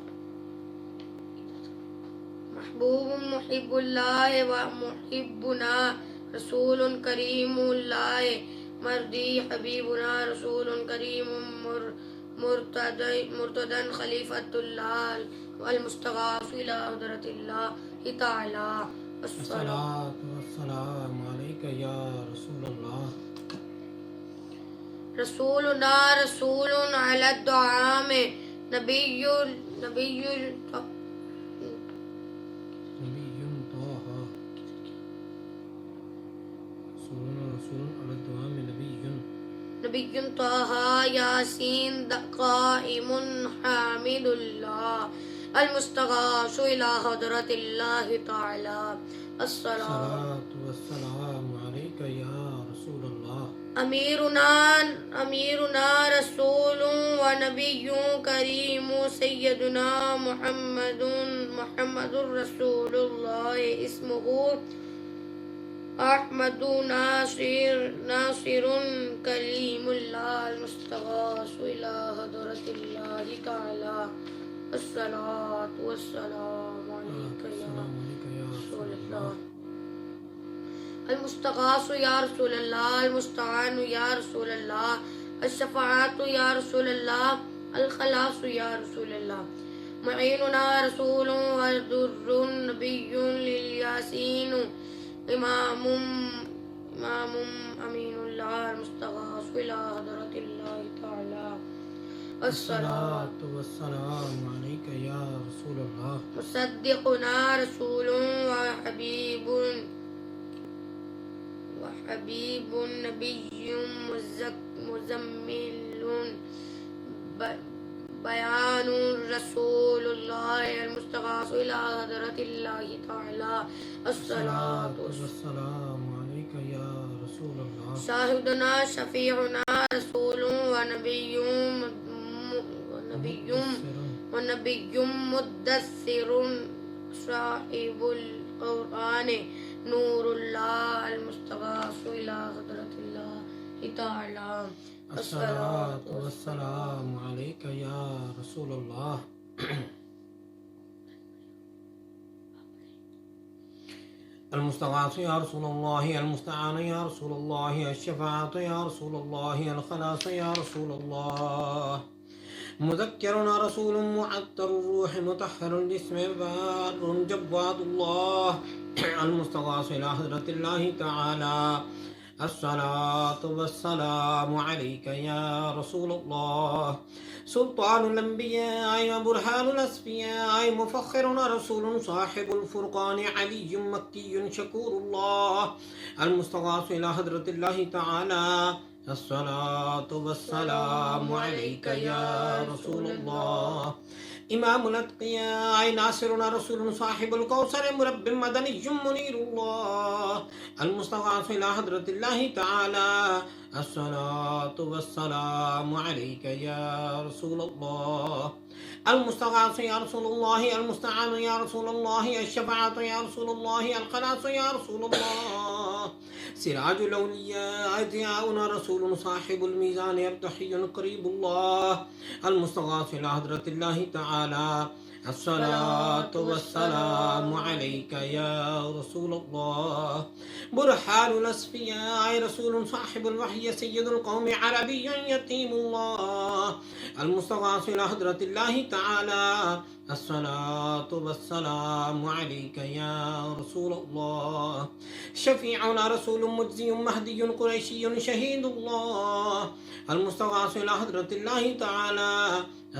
महबूबुन मुहिब्बुल्लाह व मुहिब्बुना रसूलुन करीमुल्लाह. मर्दी हबीबुना रसूलुन करीमुन मुर्तदन खलीफतुल्लाह. अल-मुस्तग़ास इला हज़रतिल्लाहि तआला. अस्सलातु वस्सलामु अलैका या रसूल अल्लाह. रसूलुना रसूलुन अला दुआम नबियुन ताहा. रसूलुन अला दुआम नबियुन ताहा यासीन क़ाइमुन हामिदुल्लाह. अल-मुस्तग़ासु इला हज़रतिल्लाहि तआला. अस्सलातु वस्सलामु अलैका या रसूल अल्लाह. अमीरुना रसूलुन व नबियुन करीमुन सय्यदुना मुहम्मदुर रसूलुल्लाह. इस्मुहु अहमदु नासिरुन कलीमुल्लाह. अल-मुस्तग़ासु इला हज़रतिल्लाहि तआला. अस्सलातु वस्सलामु अलैका या रसूल अल्लाह. अल-मुस्तग़ासु या रसूल अल्लाह, अल-मुस्तआनु या रसूल अल्लाह, अश-शफ़ाअतु या रसूल अल्लाह, अल-खलासु या रसूल अल्लाह. मुईनुना रसूलुन व दुर्रुन नबियुन लिल-यासीन इमामुम अमीनुल्लाह. अल-मुस्तग़ासु इला हज़रतिल्लाहि तआला. अस्सलातु वस्सलामु अलैका या रसूल अल्लाह. मुसद्दिक़ुना रसूलुन व हबीबुन नबियुन मुज़म्मिलुन बयानुर रसूलुल्लाह. अल-मुस्तग़ासु इला हज़रतिल्लाहि तआला. अस्सलातु वस्सलामु अलैका या रसूल अल्लाह. शाहिदुना शफ़ीउना रसूलुन व नबियुन मुद्दस्सिरुन साहिबुल क़ुरआन नूरुल्लाह. अल-मुस्तग़ासु इला हज़रतिल्लाहि तआला. अस्सलातु वस्सलामु अलैका या रसूल अल्लाह. अल-मुस्तग़ासु या रसूल अल्लाह, अल-मुस्तआनु या रसूल अल्लाह, अश-शफ़ाअतु या रसूल अल्लाह, अल-खलासु या रसूल अल्लाह. मुज़क्किरुना रसूलुन मुअत्तरुर रूह मुतहहरुल जिस्म बारुन जव्वादुल्लाह. अल-मुस्तग़ासु इला हज़रतिल्लाहि तआला. अस्सलातु वस्सलामु अलैका या रसूलल्लाह सुल्तानुल अंबिया व बुरहानुल अस्फिया मुफख्खिरुन रसूलुन साहिबुल फुरकान अलियुम मक्कियुन शकूरुल्लाह अल मुस्तगास इला हज़रतिल्लाहि तआला अस्सलातु वस्सलामु अलैका या रसूलल्लाह इमामुल अत्किया नासिरुन रसूलुन साहिबुल कौसर मुरब्बिम मदनियुम मुनीरुल्लाह अल मुस्तगास इला हज़रतिल्लाहि तआला अस्सलातु वस्सलामु अलैका या रसूलल्लाह अल मुस्तगास या रसूलल्लाह अल मुस्तआन या रसूलल्लाह अश-शफाअत या रसूलल्लाह अल खलास या रसूलल्लाह सिराजुल औलिया अज़ियाउना रसूलुन साहिबुल मीज़ान अब्दहियुन करीबुल्लाह अल मुस्तगास इला हज़रतिल्लाहि तआला अस्सलातु वस्सलामु अलैका या रसूलल्लाह बुरहानुल अस्फिया रसूलुन साहिबुल वह्य सय्यदुल कौमि अरबियुन यतीमुल्लाह अल मुस्तगास इला हज़रतिल्लाहि तआला अस्सलातु वस्सलामु अलैका या रसूलल्लाह शफीउना रसूलुन मुज्जियुन महदियुन कुरैशियुन शहीदुल्लाह अल मुस्तगास इला हज़रतिल्लाहि तआला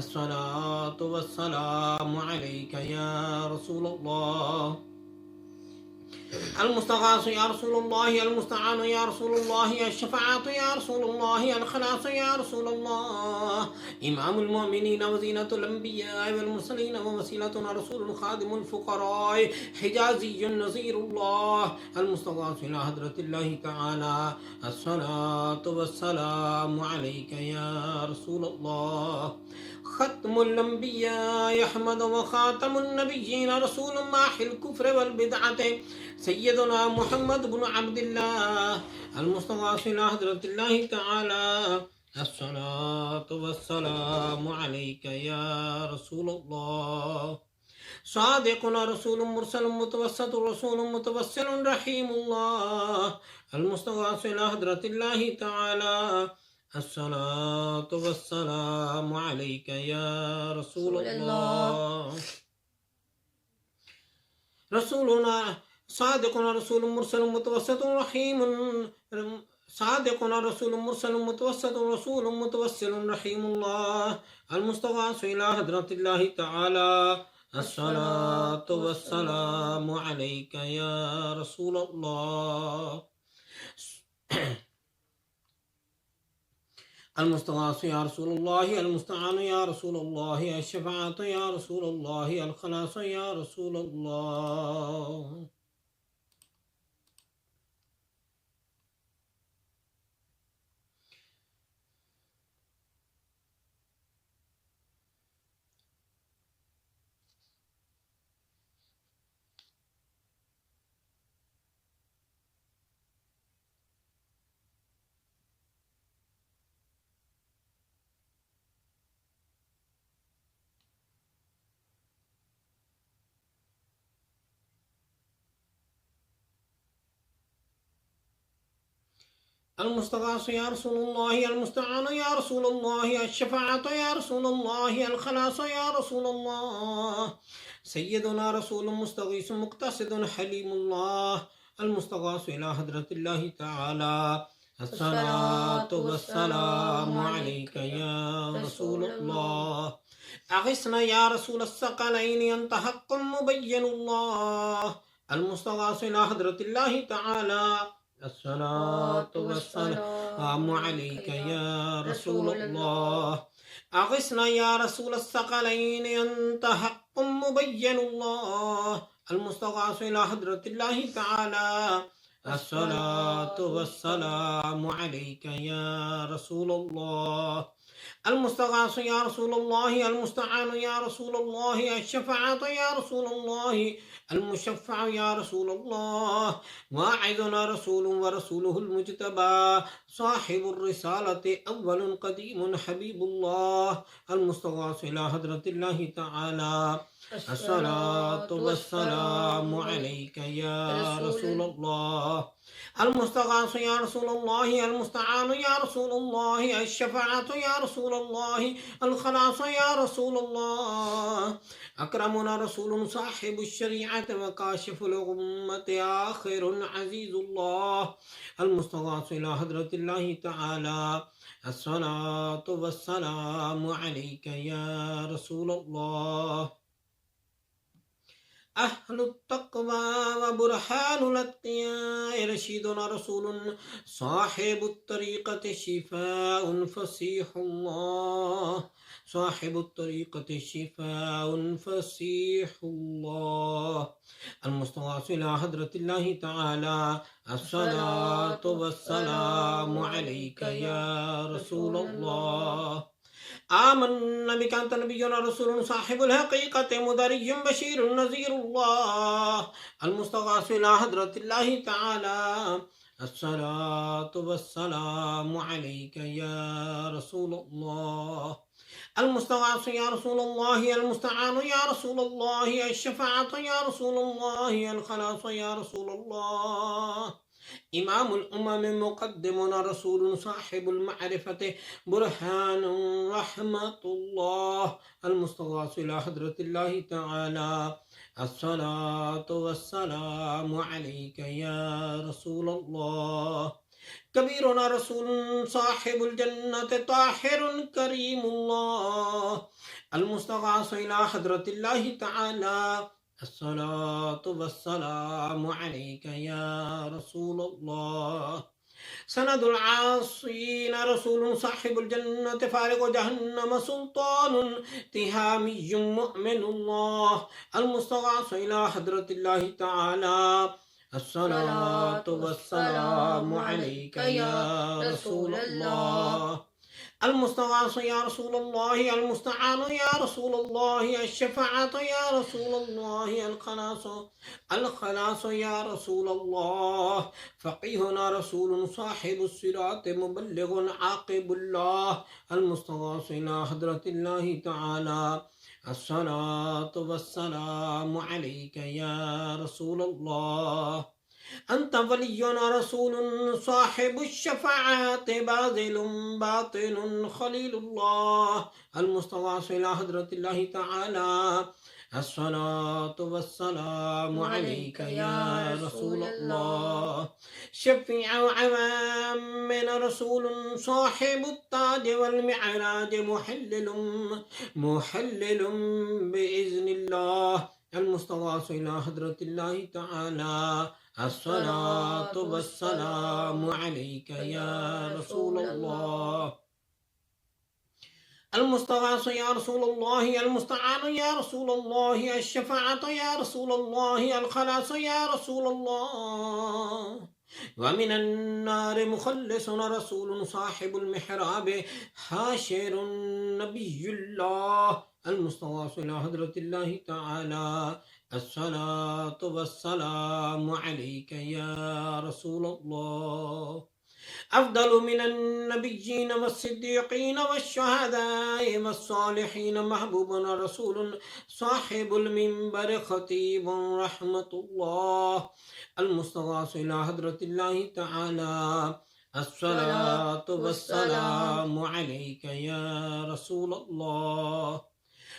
अस्सलातु वस्सलामु अलैका या रसूलल्लाह अल मुस्तगास या रसूलल्लाह अल मुस्तआन या रसूलल्लाह अश-शफाअत या रसूलल्लाह अल खलास या रसूलल्लाह इमामुल मुमिनीन व ज़ीनतुल अंबिया वल मुरसलीन व वसीलतुना रसूलुल खादिमुल फुक़रा हिजाज़ियुन नज़ीरुल्लाह अल मुस्तगास इला हज़रतिल्लाहि तआला अस्सलातु वस्सलामु अलैका या रसूलल्लाह खत्मुल अंबिया अहमद व खातमुन नबिय्यीन रसूलुन माहिल कुफ्र वल बिदअत सय्यदुना मुहम्मद बिन अब्दुल्लाह अल मुस्तगास इला हज़रतिल्लाहि तआला अस्सलातु वस्सलामु अलैका या रसूलल्लाह सादिकुन रसूलुन मुरसलुन मुतवस्सितुन रसूलुन मुतवस्सिलुन रहीमुल्लाह अल मुस्तगास इला हज़रतिल्लाहि तआला अस्सलातु वस्सलामु अलैका या रसूलल्लाह रसूलुना सादिकुन रसूलुन मुरसलुन मुतवस्सितुन रहीमुन सादिकुन रसूलुन मुरसलुन मुतवस्सितुन रसूलुन मुतवस्सिलुन रहीमुल्लाह अल मुस्तगास इला हज़रतिल्लाहि तआला अस्सलातु वस्सलामु अलैका या रसूलल्लाह अल मुस्तगास या रसूलल्लाह अल मुस्तआन या रसूलल्लाह अश-शफाअत या रसूलल्लाह अल खलास या रसूलल्लाह المستغاث يا رسول الله المستعان يا رسول الله الشفاعة يا رسول الله الخلاص يا رسول الله سيدنا رسول مستغيث مقتصد حليم الله المستغاث إلى حضرة الله تعالى الصلاة والسلام عليك يا رسول الله أغثنا يا رسول الثقلين أنت حق مبين الله المستغاث إلى حضرة الله تعالى الصلاة والسلام عليك يا رسول الله أغثنا يا رسول الثقلين أنت حق مبين الله المستغاث إلى حضرة الله تعالى الصلاة والسلام عليك يا رسول الله المستغاث يا رسول الله المستعان يا رسول الله الشفاعة يا رسول الله المشفع يا رسول الله واعظنا رسول ورسوله المجتبى صاحب الرسالة أول قديم حبيب الله المستغاث إلى حضرة الله تعالى الصلاة والسلام عليك يا رسول الله المستغاث يا رسول الله المستعان يا رسول الله الشفاعة يا رسول الله الخلاص يا رسول الله أكرمنا رسول صاحب الشريعة الشفاعة وكاشف الغمة آخر عزيز الله المستغاث إلى حضرة الله تعالى الصلاة والسلام عليك يا رسول الله أهل التقوى وبرهان الأتقياء رشيدنا رسول صاحب الطريقة شفاء فصيح الله صاحب الطريقة شفاء فصيح الله المستغاث إلى حضرة الله تعالى الصلاة والسلام عليك يا رسول الله آمنا بك أنت نبينا رسول صاحب الحقيقة مدري بشير نذير الله المستغاث إلى حضرة الله تعالى الصلاة والسلام عليك يا رسول الله المستغاث يا رسول الله المستعان يا رسول الله الشفاعة يا رسول الله الخلاص يا رسول الله إمام الأمم مقدمنا رسول صاحب المعرفة برهان رحمة الله المستغاث إلى حضرة الله تعالى الصلاة والسلام عليك يا رسول الله كبيرنا رسول صاحب الجنة طاهر كريم الله المستغاث إلى حضرة الله تعالى الصلاة والسلام عليك يا رسول الله سند العاصين رسول صاحب الجنة فارق جهنم سلطان تهامي مؤمن الله المستغاث إلى حضرة الله تعالى الصلاة والسلام عليك يا رسول الله المستغاث يا رسول الله المستعان يا رسول الله الشفاعة يا رسول الله الخلاص يا رسول الله فقيهنا رسول صاحب الصراط مبلغ عاقب الله المستغاث إلى حضرة الله تعالى الصلاة والسلام عليك يا رسول الله أنت ولينا رسول صاحب الشفاعات باذل باطن خليل الله المستغاث إلى حضرة الله تعالى الصلاة والسلام عليك يا رسول الله شفيع عوامنا رسول صاحب التاج والمعراج محلل بإذن الله المستغاث إلى حضرة الله تعالى الصلاة والسلام عليك يا رسول الله المستغاث يا رسول الله المستعان يا رسول الله الشفاعة يا رسول الله الخلاص يا رسول الله ومن النار مخلصنا رسول صاحب المحراب حاشر نبي الله المستغاث إلى حضرة الله تعالى الصلاة والسلام عليك يا رسول الله أفضل من النبيين والصديقين والشهداء والصالحين محبوبنا رسول صاحب المنبر خطيب رحمة الله المستغاث إلى حضرة الله تعالى الصلاة والسلام عليك يا رسول الله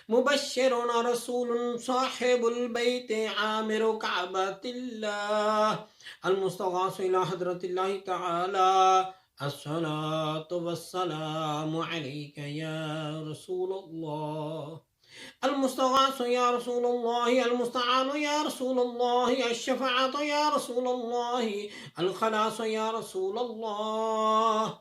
مبشرنا رسول صاحب البيت عامر كعبة الله المستغاث إلى حضرة الله تعالى الصلاة والسلام عليك يا رسول الله المستغاث يا رسول الله المستعان يا رسول الله الشفاعة يا رسول الله الخلاص يا رسول الله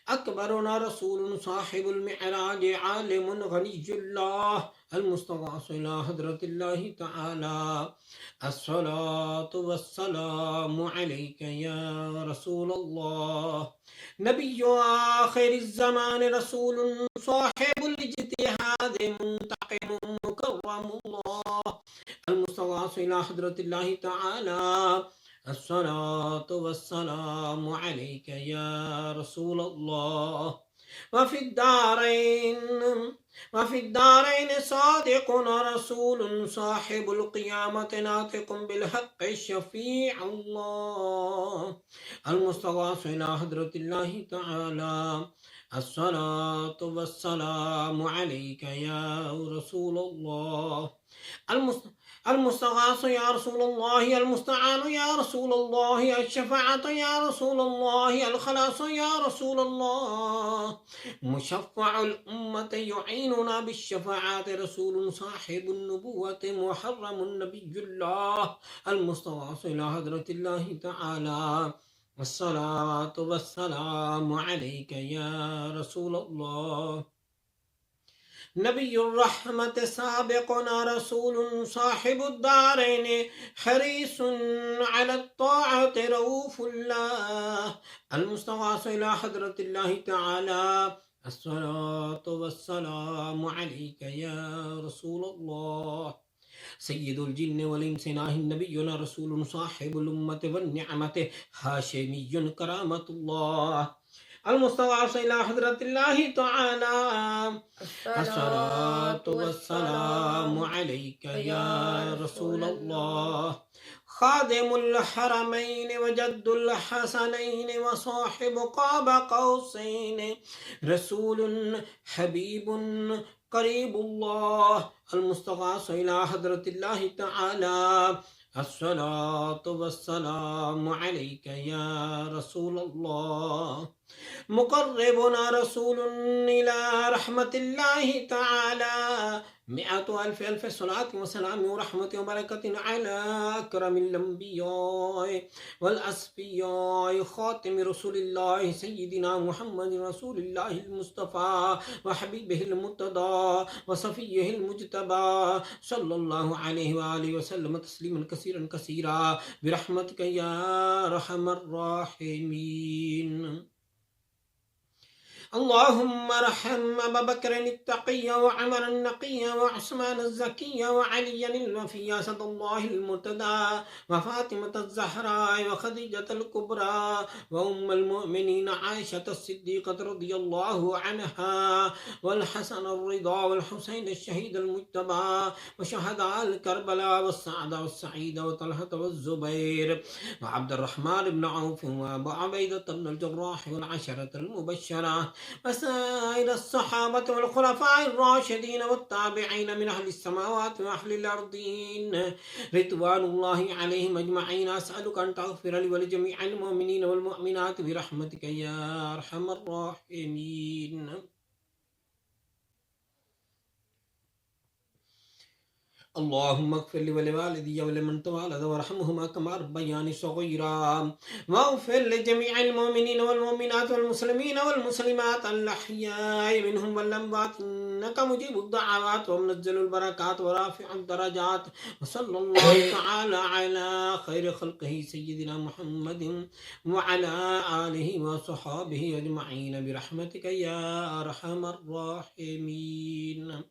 أكبرنا رسول صاحب المعراج عالم غني الله المستغاث إلى حضرة الله تعالى الصلاة والسلام عليك يا رسول الله نبي آخر الزمان رسول صاحب الاجتهاد منتقم مكرم الله المستغاث إلى حضرة الله تعالى الصلاة والسلام عليك يا رسول الله وفي الدارين صادقنا رسول صاحب القيامة ناطق بالحق الشفيع الله المستغاث إلى حضرة الله تعالى الصلاة والسلام عليك يا رسول الله المستغاث يا رسول الله، المستعان يا رسول الله، الشفاعة يا رسول الله، الخلاص يا رسول الله. مشفع الأمة يعيننا بالشفاعات رسول صاحب النبوة محرم نبي الله المستغاث إلى حضرة الله تعالى. الصلاة والسلام عليك يا رسول الله. نبي الرحمة سابقنا رسول صاحب الدارين حريص على الطاعة رؤوف الله المستغاث إلى حضرة الله تعالى. الصلاة والسلام عليك يا رسول الله. سيد الجن والإنس نبينا رسول صاحب الأمة والنعمة هاشمي كرامة الله المستغاث إلى حضرة الله تعالى. الصلاة والسلام عليك يا رسول الله. خادم الحرمين وجد الحسنين وصاحب قاب قوسين رسول حبيب قريب الله المستغاث إلى حضرة الله تعالى. الصلاة والسلام عليك يا رسول الله. مقربنا رسول إلى رحمة الله تعالى. 100,000 ألف صلاة وسلام ورحمة وبركة على أكرم الأنبياء والأصفياء خاتم رسول الله سيدنا محمد رسول الله المصطفى وحبيبه المرتضى وصفيه المجتبى صلى الله عليه وآله وسلم تسليما كثيرا كثيرا برحمتك يا أرحم الراحمين. اللهم ارحم أبا بكر التقي وعمر النقي وعثمان الزكي وعليا الوفي أسد الله المرتضى وفاطمة الزهراء وخديجة الكبرى وأم المؤمنين عائشة الصديقة رضي الله عنها والحسن الرضا والحسين الشهيد المجتبى وشهداء الكربلاء والسعد والسعيد وطلحة والزبير وعبد الرحمن بن عوف وأبو عبيدة بن الجراح والعشرة المبشرة وسائر الصحابة والخلفاء الراشدين والتابعين من أهل السماوات وأهل الأرضين رضوان الله عليهم أجمعين. أسألك أن تغفر لي ولجميع المؤمنين والمؤمنات برحمتك يا أرحم الراحمين. اللهم اغفر لي ولوالدي ولمن توالد وارحمهما كما ربياني صغيرا واغفر لجميع المؤمنين والمؤمنات والمسلمين والمسلمات الأحياء منهم والأموات إنك مجيب الدعوات ومنزل البركات ورافع الدرجات. وصلى الله تعالى على خير خلقه سيدنا محمد وعلى آله وصحابه أجمعين برحمتك يا أرحم الراحمين.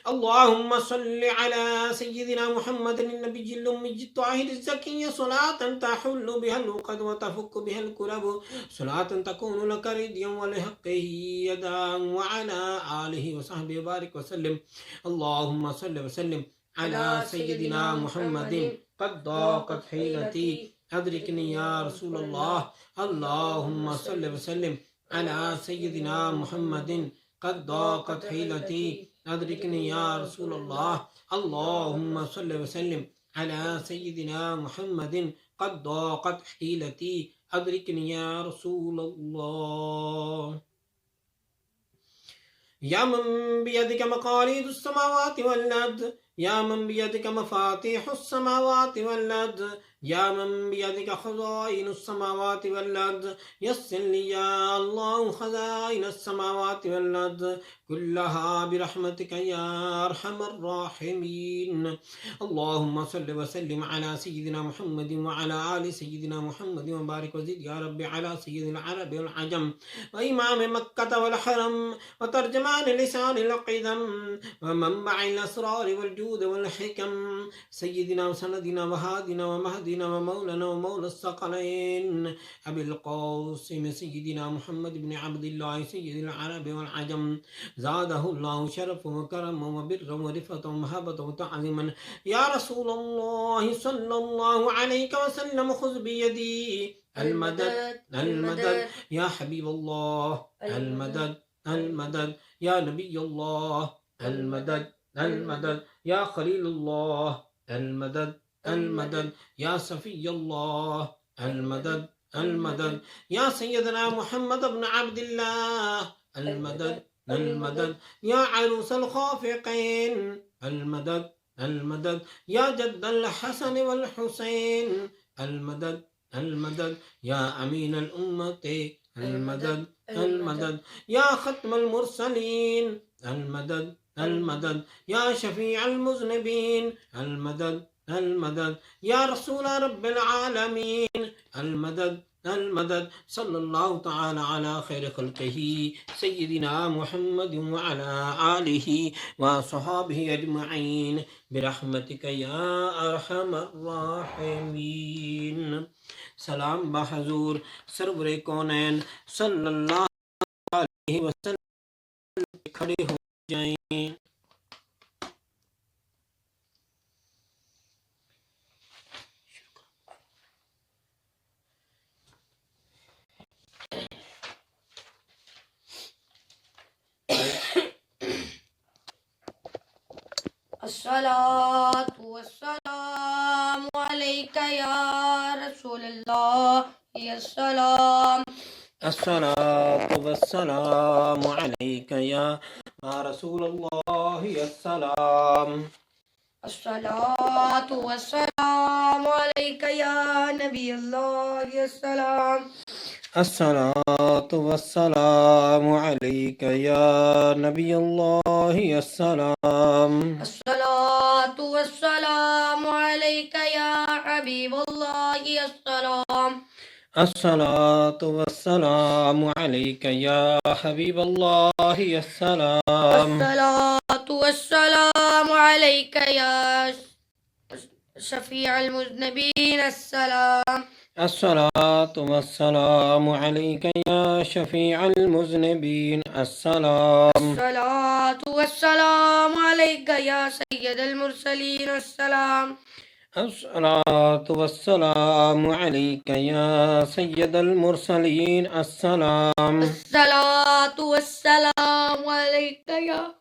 اللهم صل على سيدنا محمد النبي الأمي الطاهر الزكي صلاة تحل بها العقد وتفك بها الكرب صلاة تكون لك رديا ولحقه يدا وعلى آله وصحبه بارك وسلم. اللهم صل وسلم على سيدنا محمد قد ضاقت حيلتي أدركني يا رسول الله. اللهم صل وسلم على سيدنا محمد قد ضاقت حيلتي أدركني يا رسول الله. اللهم صل وسلم على سيدنا محمد قد ضاقت حيلتي أدركني يا رسول الله. يا من بيدك مقاليد السماوات والأرض يا من بيدك مفاتيح السماوات والأرض يا من بيدك خزائن السماوات والأرض يسر لي يا الله خزائن السماوات والأرض كلها برحمتك يا أرحم الراحمين. اللهم صل وسلم على سيدنا محمد وعلى آل سيدنا محمد وبارك وزد يا رب على سيد العرب والعجم وإمام مكة والحرم وترجمان لسان القدم ومنبع الأسرار والجود والحكم سيدنا وسندنا وهادنا ومهدنا ومولانا ومولى الثقلين أبي القاسم سيدنا محمد بن عبد الله سيد العرب والعجم زاده الله شرفا وكرما وبرا ورفة ومهابة وتعظيما. يا رسول الله صلى الله عليك وسلم خذ بيدي المدد المدد يا حبيب الله المدد المدد يا نبي الله المدد المدد يا خليل الله المدد المدد يا صفي الله المدد المدد يا سيدنا محمد بن عبد الله المدد المدد يا عروس الخافقين المدد المدد يا جد الحسن والحسين المدد المدد يا أمين الأمة المدد المدد يا ختم المرسلين المدد المدد يا شفيع المذنبين المدد المدد يا رسول رب العالمين المدد المدد صلى الله تعالى على خير خلقه سيدنا محمد وعلى آله وصحابه أجمعين برحمتك يا أرحم الراحمين सलाम बहजूर सरवर कौनैन सल्लल्लाहु अलैहि वसल्लम खड़े हो जाएं। अस्सलातु वस्सलामु अलैका या रसूलल्लाह अस्सलाम अस्सलातु वस्सलामु अलैका या रसूलल्लाह अस्सलाम अस्सलातु वस्सलामु अलैका या नबी अल्लाह अस्सलाम अस्सलातु वस्सलामु अलैका या नबी अल्लाह अस्सलाम अस्सलातु वस्सलामु अलैका या हबीब अल्लाह अस्सलाम अस्सलातु वस्सलामु अलैका या हबीब अल्लाह अस्सलाम अस्सलातु वस्सलामु अलैका या शफीअ अल-मुज़निबीन अस्सलाम अस्सलातु वस्सलामु अलैका या शफीअ अल-मुज़निबीन अस्सलाम अस्सलातु वस्सलामु अलैका या सय्यद अल-मुरसलीन अस्सलाम अस्सलातु वस्सलामु अलैका या सय्यद अल-मुरसलीन अस्सलाम अस्सलातु वस्सलामु अलैका या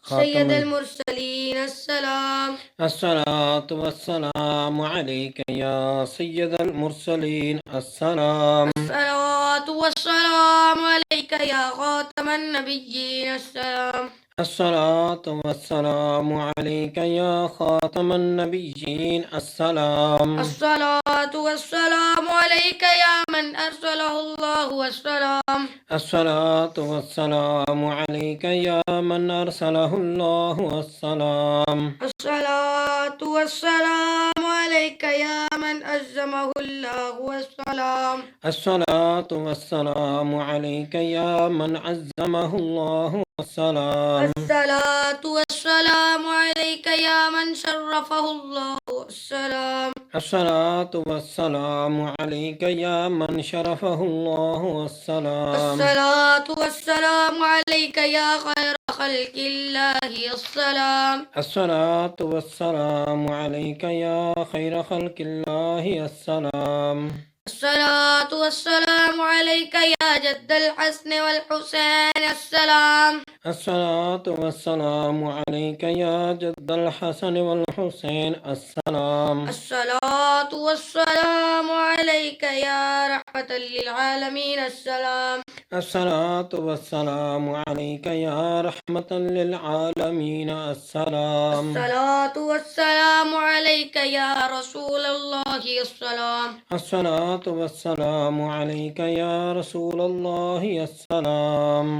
सय्यद अल-मुरसलीन अस्सलाम अस्सलातु वस्सलामु अलैका या सय्यद अल-मुरसलीन अस्सलाम अस्सलातु वस्सलामु अलैका या खातमन नबिय्यीन अस्सलाम अस्सलातु वस्सलामु अलैका या खातमन नबिय्यीन अस्सलाम अस्सलातु वस्सलामु अलैका या मन अरसलहुल्लाहु अस्सलाम अस्सलातु वस्सलामु अलैका या मन अरसलहुल्लाहु अस्सलाम अस्सलातु वस्सलामु अलैका या मन अज़्ज़महुल्लाहु अस्सलाम अस्सलातु वस्सलामु अलैका या मन अज़्ज़महुल्लाहु अस्सलाम अस्सलातु वस्सलामु अलैका या मन शर्रफहुल्लाहु अस्सलाम अस्सलातु वस्सलामु अलैका या मन शरफहुल्लाहु अस्सलाम अस्सलातु वस्सलामु अलैका या खैर खल्किल्लाहि अस्सलाम अस्सलातु वस्सलामु अलैका या खैर खल्किल्लाहि अस्सलाम अस्सलातु वस्सलामु अलैका या जद्दल हसन वल हुसैन अस्सलाम अस्सलातु वस्सलामु अलैका या जद्दल हसन वल हुसैन अस्सलाम अस्सलातु वस्सलामु अलैका या रहमतल लिल आलमीन अस्सलाम अस्सलातु वस्सलामु अलैका या रहमतल लिल आलमीन अस्सलाम अस्सलातु वस्सलामु अलैका या रसूलल्लाह अस्सलाम अस्सलातु वस्सलामु अलैका या रसूलल्लाह अस्सलाम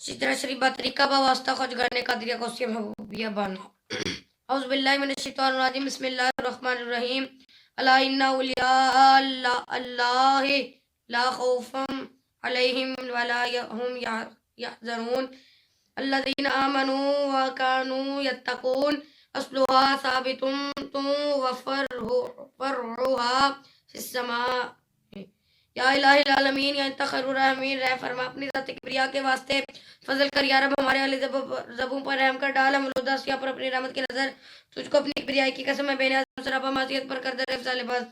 सिदरा शरीफ तरीका वास्ता खोज करने का दिया को से महबूबिया बना औज़ु बिल्लाहि मिनश शैतानिर रजीम बिस्मिल्लाहिर रहमानिर रहीम अला इन्ना औलिया अल्लाह ला खौफुन अलैहिम वला हुम यहज़नून अल्लज़ीना आमनू व कानू यत्तकून अस्लुहा साबितुन व फरउहा फिस समा या इलाहिल आलमीन या तखरुर रहमीन रह फरमा अपनी ज़ात किबरिया के वास्ते फजल कर या रब हमारे वाले ज़बों पर रहम कर डाल हम उदासिया पर अपनी रहमत की नज़र तुझको अपनी किबरिया की कसम है बेनियाज़ सरापा मासियत पर कर दे सालिबाज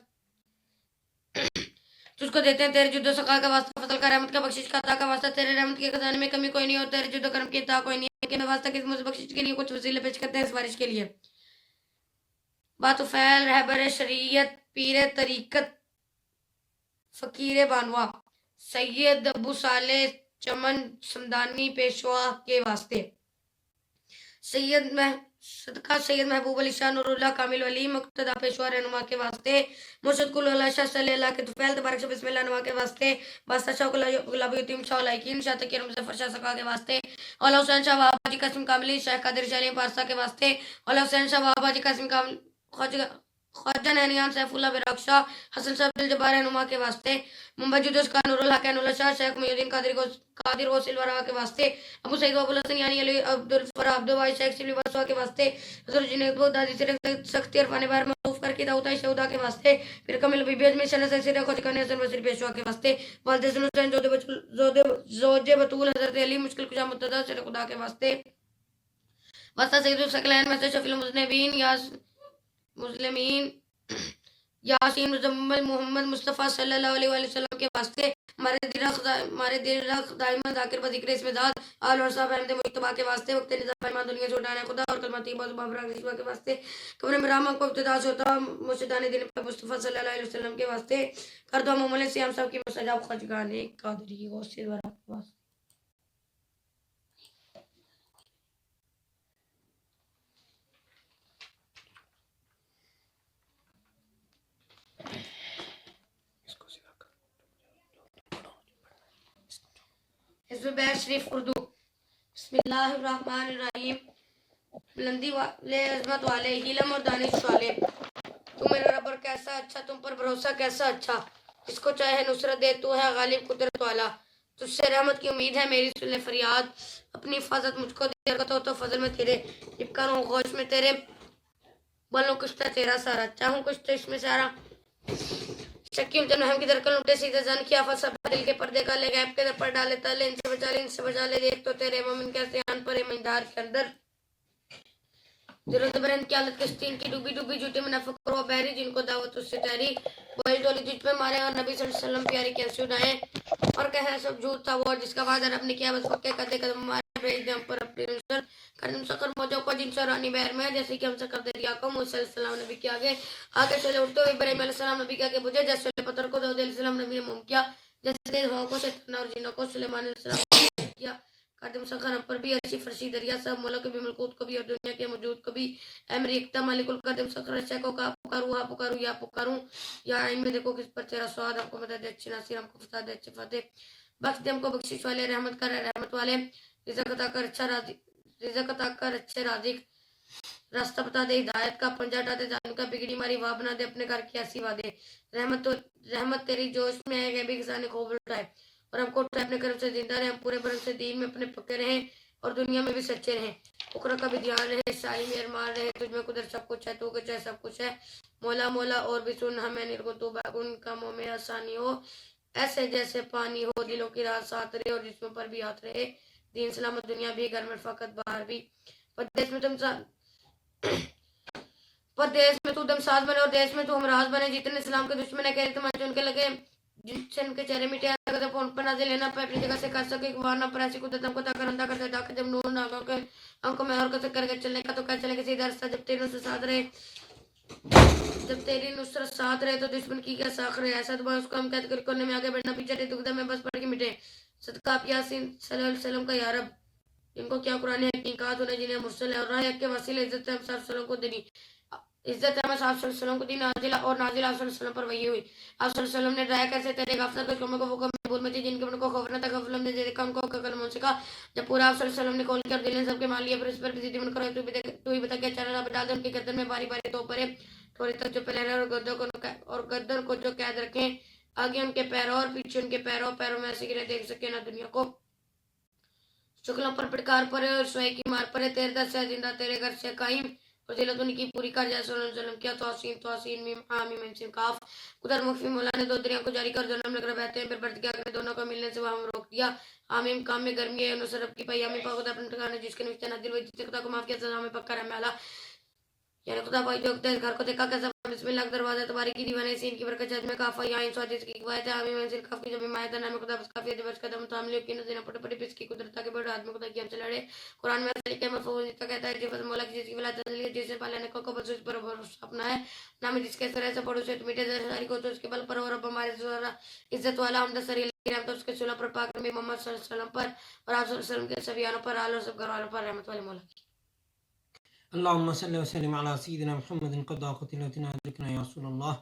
तुझको देते हैं तेरे जुद्दो सका का वास्ता फजल का रहमत का बख्शिश का अता का वास्ता तेरे रहमत के खजाने में कमी कोई नहीं और तेरे जुद्दो करम की अता कोई नहीं है कि मैं वास्ता किस मुझे बख्शिश के लिए कुछ वसीले पेश करते हैं इस बारिश के लिए बातुफैल रहबर शरीयत पीर तरीकत फकीर बानवा सैयद अबू साले चमन समदानी पेशवा के वास्ते सदका सैयद महबूब अली शाह नूरुल्लाह कामिल वली मुक्तदा पेशवा रहनुमा के वास्ते मुर्शिद कुल अल्लाह शाह सल्लल्लाहु के तुफैल तबारक से बिस्मिल्लाह नुमा के वास्ते बादशाह शाह गुलाबी यतीम शाह लाइकिन शाह तकीर मुजफ्फर शाह सका के वास्ते औला हुसैन शाह बाबाजी कासिम कामली शाह कादिर शाह पारसा के वास्ते औला हुसैन शाह बाबाजी कासिम कामली ख्वाजा नैनियान सैफुल्लाह बिराक शाह हसन शाह अब्दुल जब्बार रहनुमा के वास्ते मुंबई जुदूस का नूरुल हक नूरुल शाह शेख मुहिउद्दीन कादिर गौसिल वरा के वास्ते अबू सईद अबुल हसन यानी अली अब्दुल फरा अब्दुल वाहिद शेख सिबली बसवा के वास्ते हजरत जुनैद दादी सिर सख्ती अरफाने बार मारूफ करके दाऊद शहदा के वास्ते फिर कमिल बीबी में शन सिर खोज करने हसन वसीर पेशवा के वास्ते वालिद हुसैन जोजे बतूल हजरत अली मुश्किल कुशा मुत्तदा सिर खुदा के वास्ते वास्ता सईदुल सकलैन में से शफील मुज़नबीन मुस्लिमीन यासीन मुजम्मल मोहम्मद मुस्तफ़ा सल्लल्लाहु अलैहि वसल्लम के वास्ते हमारे दिल रख दाइमन जाकिर व जिक्र इसमें ज़ात आल और साहब अहमद मुज्तबा के वास्ते वक्त निज़ाम ईमान दुनिया से उठाने खुदा और कलमा तीबा जुबान रखने के वास्ते कब्र में रामा को इब्तिदा से होता मुर्शिदाने दिन पर मुस्तफ़ा सल्लल्लाहु अलैहि वसल्लम के वास्ते कर दो मोहम्मद से हम सब की मुस्तजाब ख्वाजगाने कादरी गौसे वरा के वास्ते शरीफ उर्दू बिस्मिल्लाहिर्रहमानिर्रहीम बुलंदी वाले अजमत वाले हिलम और दानिश वाले तू मेरा रबर कैसा अच्छा तुम पर भरोसा कैसा अच्छा इसको चाहे नुसरत दे तू है गालिब कुदरत वाला तुझसे रहमत की उम्मीद है मेरी सुन ले फरियाद अपनी हिफाजत मुझको दे तो फजल में तेरे चिपका रहूं गौश में तेरे बोलूं कुछ तेरा सारा चाहूं कुछ तो इसमें सारा शक्की जन हम की दरकल उठे सीधे जन की आफत सब दिल के पर्दे का ले गैप के दर पर डाले तले इनसे बचा ले देख तो तेरे मोमिन कैसे आन पर मंदार के अंदर जरूरत बरन की हालत कश्तीन की डूबी डूबी झूठे मुनाफिक करो बहरी जिनको दावत उससे तैरी बोल डोली तुझ पे मारे और नबी सल्लल्लाहु अलैहि वसल्लम प्यारी कैसे उड़ाए और कहे सब झूठ था वो जिसका वादा रब ने किया बस पक्के कदे कदम मारे भेज दे हम पर अपने नुसर करम सकर मौजों को जिनसे रानी बहर में जैसे कि हम सकर दरिया को मूसा अलैहि सलाम नबी के आगे चले उठते हुए इब्राहीम अलैहि सलाम नबी के आगे बुझे जैसे पत्थर को दाऊद अलैहि सलाम नबी ने मुम किया जैसे तेज हवाओं को शैतान और जिन्नों को सुलेमान अलैहि सलाम ने किया कादिम सखर हम पर भी अर्शी फरशी दरिया सब मुल्क भी मलकूत को भी और दुनिया के मौजूद को भी अमरी एकता मालिकुल कादिम सखर अच्छा को का पुकारूं हा पुकारूं या आइन में देखो किस पर तेरा स्वाद हमको मदद अच्छी नासिर हमको फसाद अच्छे फतेह बख्श दे हमको बख्शिश वाले रहमत कर रहमत वाले रिज़्क़ अता कर अच्छा रिज़्क़ अता कर अच्छे राज़िक रास्ता बता दे हिदायत का पंजा डाटे जान का बिगड़ी मारी वाह बना दे अपने घर की ऐसी वादे रहमत तेरी जोश में है गैबी किसान खूब लुटाए और हमको अपने कर्म से जिंदा रहे हम पूरे बरम से दीन में अपने पक्के रहें और दुनिया में भी सच्चे रहें उखरा का भी ध्यान रहे सारी मेहर मार रहे तुझमें कुदरत सब कुछ है तू कुछ है सब कुछ है मौला मौला और भी सुन हमें निर्गो तू बागुन कामों में आसानी हो ऐसे जैसे पानी हो दिलों की रात साथ रहे और जिसमें पर भी हाथ रहे दीन सलामत दुनिया भी घर में फकत बाहर भी परदेश में तू दमसाज बने और देश में तू हमराज बने जितने इस्लाम के दुश्मन है कह तुम्हारे उनके लगे जिनसे उनके चेहरे मिटे अगर फोन पर नाजिल लेना पे अपनी जगह से कर सके वारना पर ऐसी कुदरत हमको तक अंदा करते ताकि जब नूर ना के हमको मैं और कैसे करके चलने का तो कैसे चले सीधा रास्ता जब तेरी नुसरत साथ रहे तो दुश्मन की क्या साख रहे ऐसा तो उसको हम कहते कर कोने में आगे बढ़ना पीछे दुखदा में बस पढ़ के मिटे सदका आप यासीन सल्लल्लाहु अलैहि वसल्लम का या रब इनको क्या कुरान है कि कहा तूने जिन्हें मुरसल है और राह के वसीले इज्जत हम सब सल्लल्लाहु को देनी इज्जत हमें साहब सल्लल्लाहु अलैहि वसल्लम को दी नाजिल और नाजिल आप सल्लल्लाहु अलैहि वसल्लम पर वही हुई आप सल्लल्लाहु अलैहि वसल्लम ने डराया कैसे तेरे गफलत के कौमों को वो कम बोल में थी जिनके मन को खबर न था गफलत ने देखा उनको कलम से कहा जब पूरा आप सल्लल्लाहु अलैहि वसल्लम ने कॉल कर दिल ने सबके मान लिया फिर इस पर भी जिद्दी मन करो तू ही बता क्या चल रहा डाल दे उनके गर्दन में बारी बारी तो परे थोड़ी तक जो पहले और गर्दन को जो कैद रखें आगे उनके पैरों और पीछे उनके पैरों में ऐसे गिरे देख सके ना दुनिया को शुक्लों पर पिटकार पड़े और सोए की मार पड़े तेरे दर से जिंदा तेरे घर से कायम और दिल उनकी पूरी कर जाए सल्लल्लाहु किया तोसीन मीम आमीम मिम काफ उधर मुख्फी मौला ने दो दरिया को जारी कर जन्म लग बहते हैं फिर बढ़ गया कर दोनों को मिलने से वहां हम रोक दिया आमीम काम में गर्मी है नुसरत की पयामी पाक अपने ठिकाने जिसके नीचे नदिल वही जिसका को माफ किया सजा में पक्का रहने वाला यानी खुदा भाई जो घर को देखा कैसा बिस्मिल्लाह दरवाजा तुम्हारी की दीवाने सीन की बरकत जज में काफा या इन स्वादिष्ट की किफायत है आमीन मंजिल काफी जब मायदा नाम खुदा बस काफी दिवस कदम तामले की नजर पट पट पिस की कुदरत के बड़े आदमी खुदा की हम चले कुरान में तरीके महफूज इतना कहता है जिस मौला की जिसकी वलायत लिए जिसे पालने को बस उस पर भरोसा अपना है नाम जिसके तरह से पड़ोस से मीठे सारी को तो उसके बल पर और अब हमारे द्वारा इज्जत वाला हम सरी तो उसके सुलह पर पाक नबी मोहम्मद सल्लल्लाहु अलैहि वसल्लम पर और आप सल्लल्लाहु अलैहि वसल्लम के सभी आनों पर आल और सब घर वालों पर रहमत वाले मौला की अल्लाहुम्मा सल्लि व सल्लिम अला सय्यिदिना मुहम्मदिन क़द्दा क़तिलतिना अदरिकना या रसूल अल्लाह।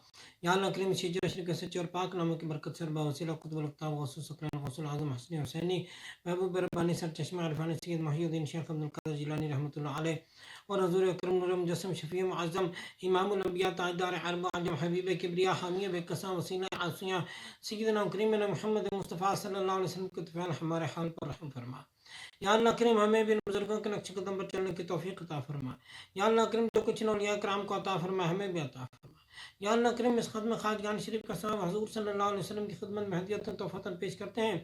या अल्लाह करीम शजर अशरफ के सच्चे और पाक नामों की बरकत से बा वसीला कुतुब अल-अक़ताब गौसुल सकरान गौसुल आज़म हसन हुसैनी महबूब रब्बानी सर चश्मा इरफानी सैयद महिउद्दीन शेख अब्दुल कादिर जिलानी रहमतुल्लाह अलैह और हुज़ूर अकरम नूर मुजस्सम शफीउ आज़म इमामुल अंबिया ताजदार अरबा अजम हबीब किबरिया हामिया बेकसा वसीला आसिया सय्यिदना करीमना मुहम्मद मुस्तफ़ा सल्लल्लाहु अलैहि वसल्लम के तुफ़ैल हमारे हाल पर रहम फरमा। या अल्लाह करीम हमें भी बुजुर्गों के नक्श कदम पर चलने की तौफीक अता फरमा। या अल्लाह करीम जो कुछ औलिया कराम को अता फरमा हमें भी अता फरमा। या अल्लाह करीम इस खत्म खाजगान शरीफ का सवाब हज़ूर सल्लल्लाहु अलैहि वसल्लम की खिदमत में हदियतन तोहफ़तन पेश करते हैं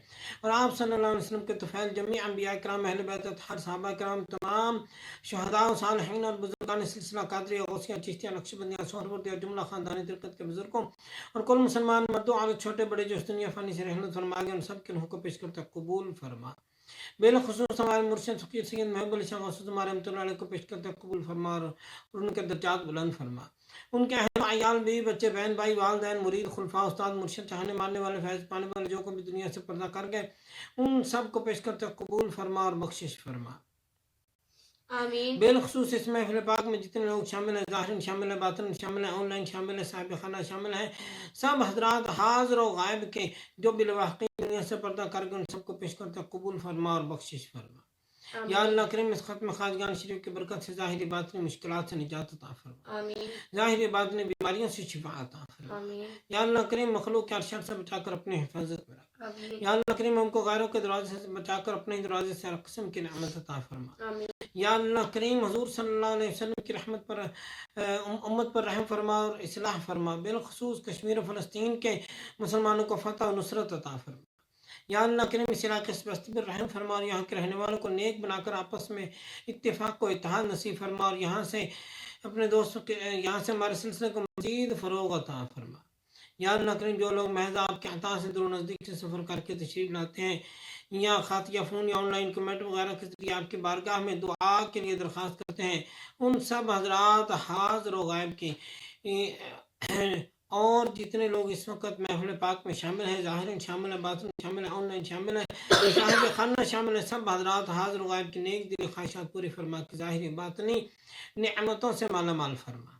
और आप सल्लल्लाहु अलैहि वसल्लम के तुफ़ैल जमी अंबिया कराम अहले बैत हर सहाबा कराम तमाम शुहदा व सालिहीन और बुजुर्गान सिलसिला कादरिया गौसिया चिश्तिया नक्शबंदिया सोहरवर्दिया जुमला ख़ानदानी तिरकत के बुजुर्गों और कुल मुसलमान मर्दों औरत छोटे बड़े जो इस दुनिया फ़ानी से रहमत फरमा गए उन सब के रूह को पेश करते कबूल फरमा। बिलखुसूस हमारे मुर्शिद फ़कीर सैयद महबूब अली शाह गौस हमारे रहमतुल्लाह अलैह को पेश करते कबूल फरमा और उनके दर्जात बुलंद फरमा। उनके अहल अयाल बीवी बच्चे बहन भाई वालदैन मुरीद खुलफा उस्ताद मुर्शिद चाहने मानने वाले फैज़ पाने वाले जो को भी दुनिया से पर्दा कर गए उन सब को पेश करते कबूल फरमा और बख्शिश फरमा। आमीन। बिलखुसूस इस महफिल पाक में जितने लोग शामिल हैं ज़ाहिरन शामिल है बातिन शामिल है ऑनलाइन शामिल है साहिब खाना शामिल है सब हजरात हाजिर और गायब के जो बिलवाक़ई दुनिया से पर्दा करके उन सबको पेश करते कबूल फरमा और बख्शिश फरमा। या अल्लाह करीम इस खत्म खाजगान शरीफ की बरकत से ज़ाहिरी बातिनी मुश्किलात से निजात अता फरमा। आमीन। ज़ाहिरी बातिनी बीमारियों से शिफा अता फरमा। आमीन। या अल्लाह करीम मखलूक के शर से बचाकर अपने हिफाजत में रख। आमीन। या अल्लाह करीम हमको गैरों के दरवाजे से बचाकर अपने दरवाजे से हर किस्म की नेमत अता फरमा। आमीन। या अल्लाह करीम हुज़ूर सल्लल्लाहु अलैहि वसल्लम की रहमत पर उम्मत पर रहम फरमा और इस्लाह फरमा। बिलखुसूस कश्मीर और फ़लस्तीन के मुसलमानों को फ़तह और नुसरत अता फरमा। या अल्लाह करीम इस इलाके से बस्ती पर रहम फरमा और यहाँ के रहने वालों को नेक बनाकर आपस में इत्तेफाक को इत्तेहाद नसीब फरमा और यहाँ से अपने दोस्तों के यहाँ से हमारे सिलसिले को मज़ीद फ़रोग़ अता फरमा। या अल्लाह करीम जो लोग महज़ आपके अता से दूर नज़दीक से सफ़र करके तशरीफ़ लाते हैं या ख़ात या फ़ोन या ऑनलाइन कमेंट वगैरह के ज़रिए आपकी बारगाह में दुआ के लिए दरख्वास्त करते हैं उन सब हजरात हाज़िर व गायब की और जितने लोग इस वक्त महफिल पाक में शामिल हैं ज़ाहिरन शामिल है बातिन शामिल है ऑनलाइन शामिल है साहिब खाना शामिल है सब हजरात हाज़िर व गायब की नेक दिल ख्वाहिशात पूरी फरमा के ज़ाहिरी बातिनी नेमतों से माला माल फरमा।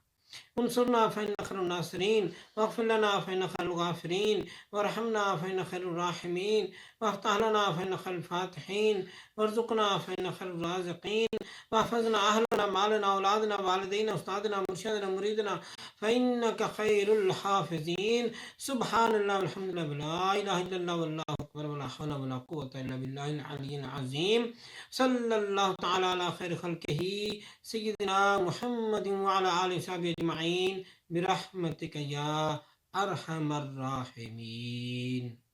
उनसुरना फ़इन्नका खैरुन नासिरीन वग़फ़िर लना फ़इन्नका खैरुल गाफ़िरीन वरहमना फ़इन्नका खैरुर राहिमीन वफ़्तह लना फ़इन्नका खैरुल फ़ातिहीन वरज़ुक़ना फ़इन्नका खैरुर राज़िक़ीन वहफ़ज़ना अहलना मालना औलादना वालिदैन उस्तादना मुर्शिदना मुरीदना फ़इन्नका खैरुल हाफ़िज़ीन। सुब्हानल्लाह वल्हम्दुलिल्लाह वला इलाहा इल्लल्लाह वल्लाहु अकबर वला हौला वला कुव्वता इल्ला बिल्लाहिल अलिय्यिल अज़ीम। सल्लल्लाहु तआला अला खैरि ख़ल्क़िही सय्यिदिना मुहम्मदिन व अला आलिहि व सहबिही अजमईन बिरहमतिका या अरहमर राहिमीन।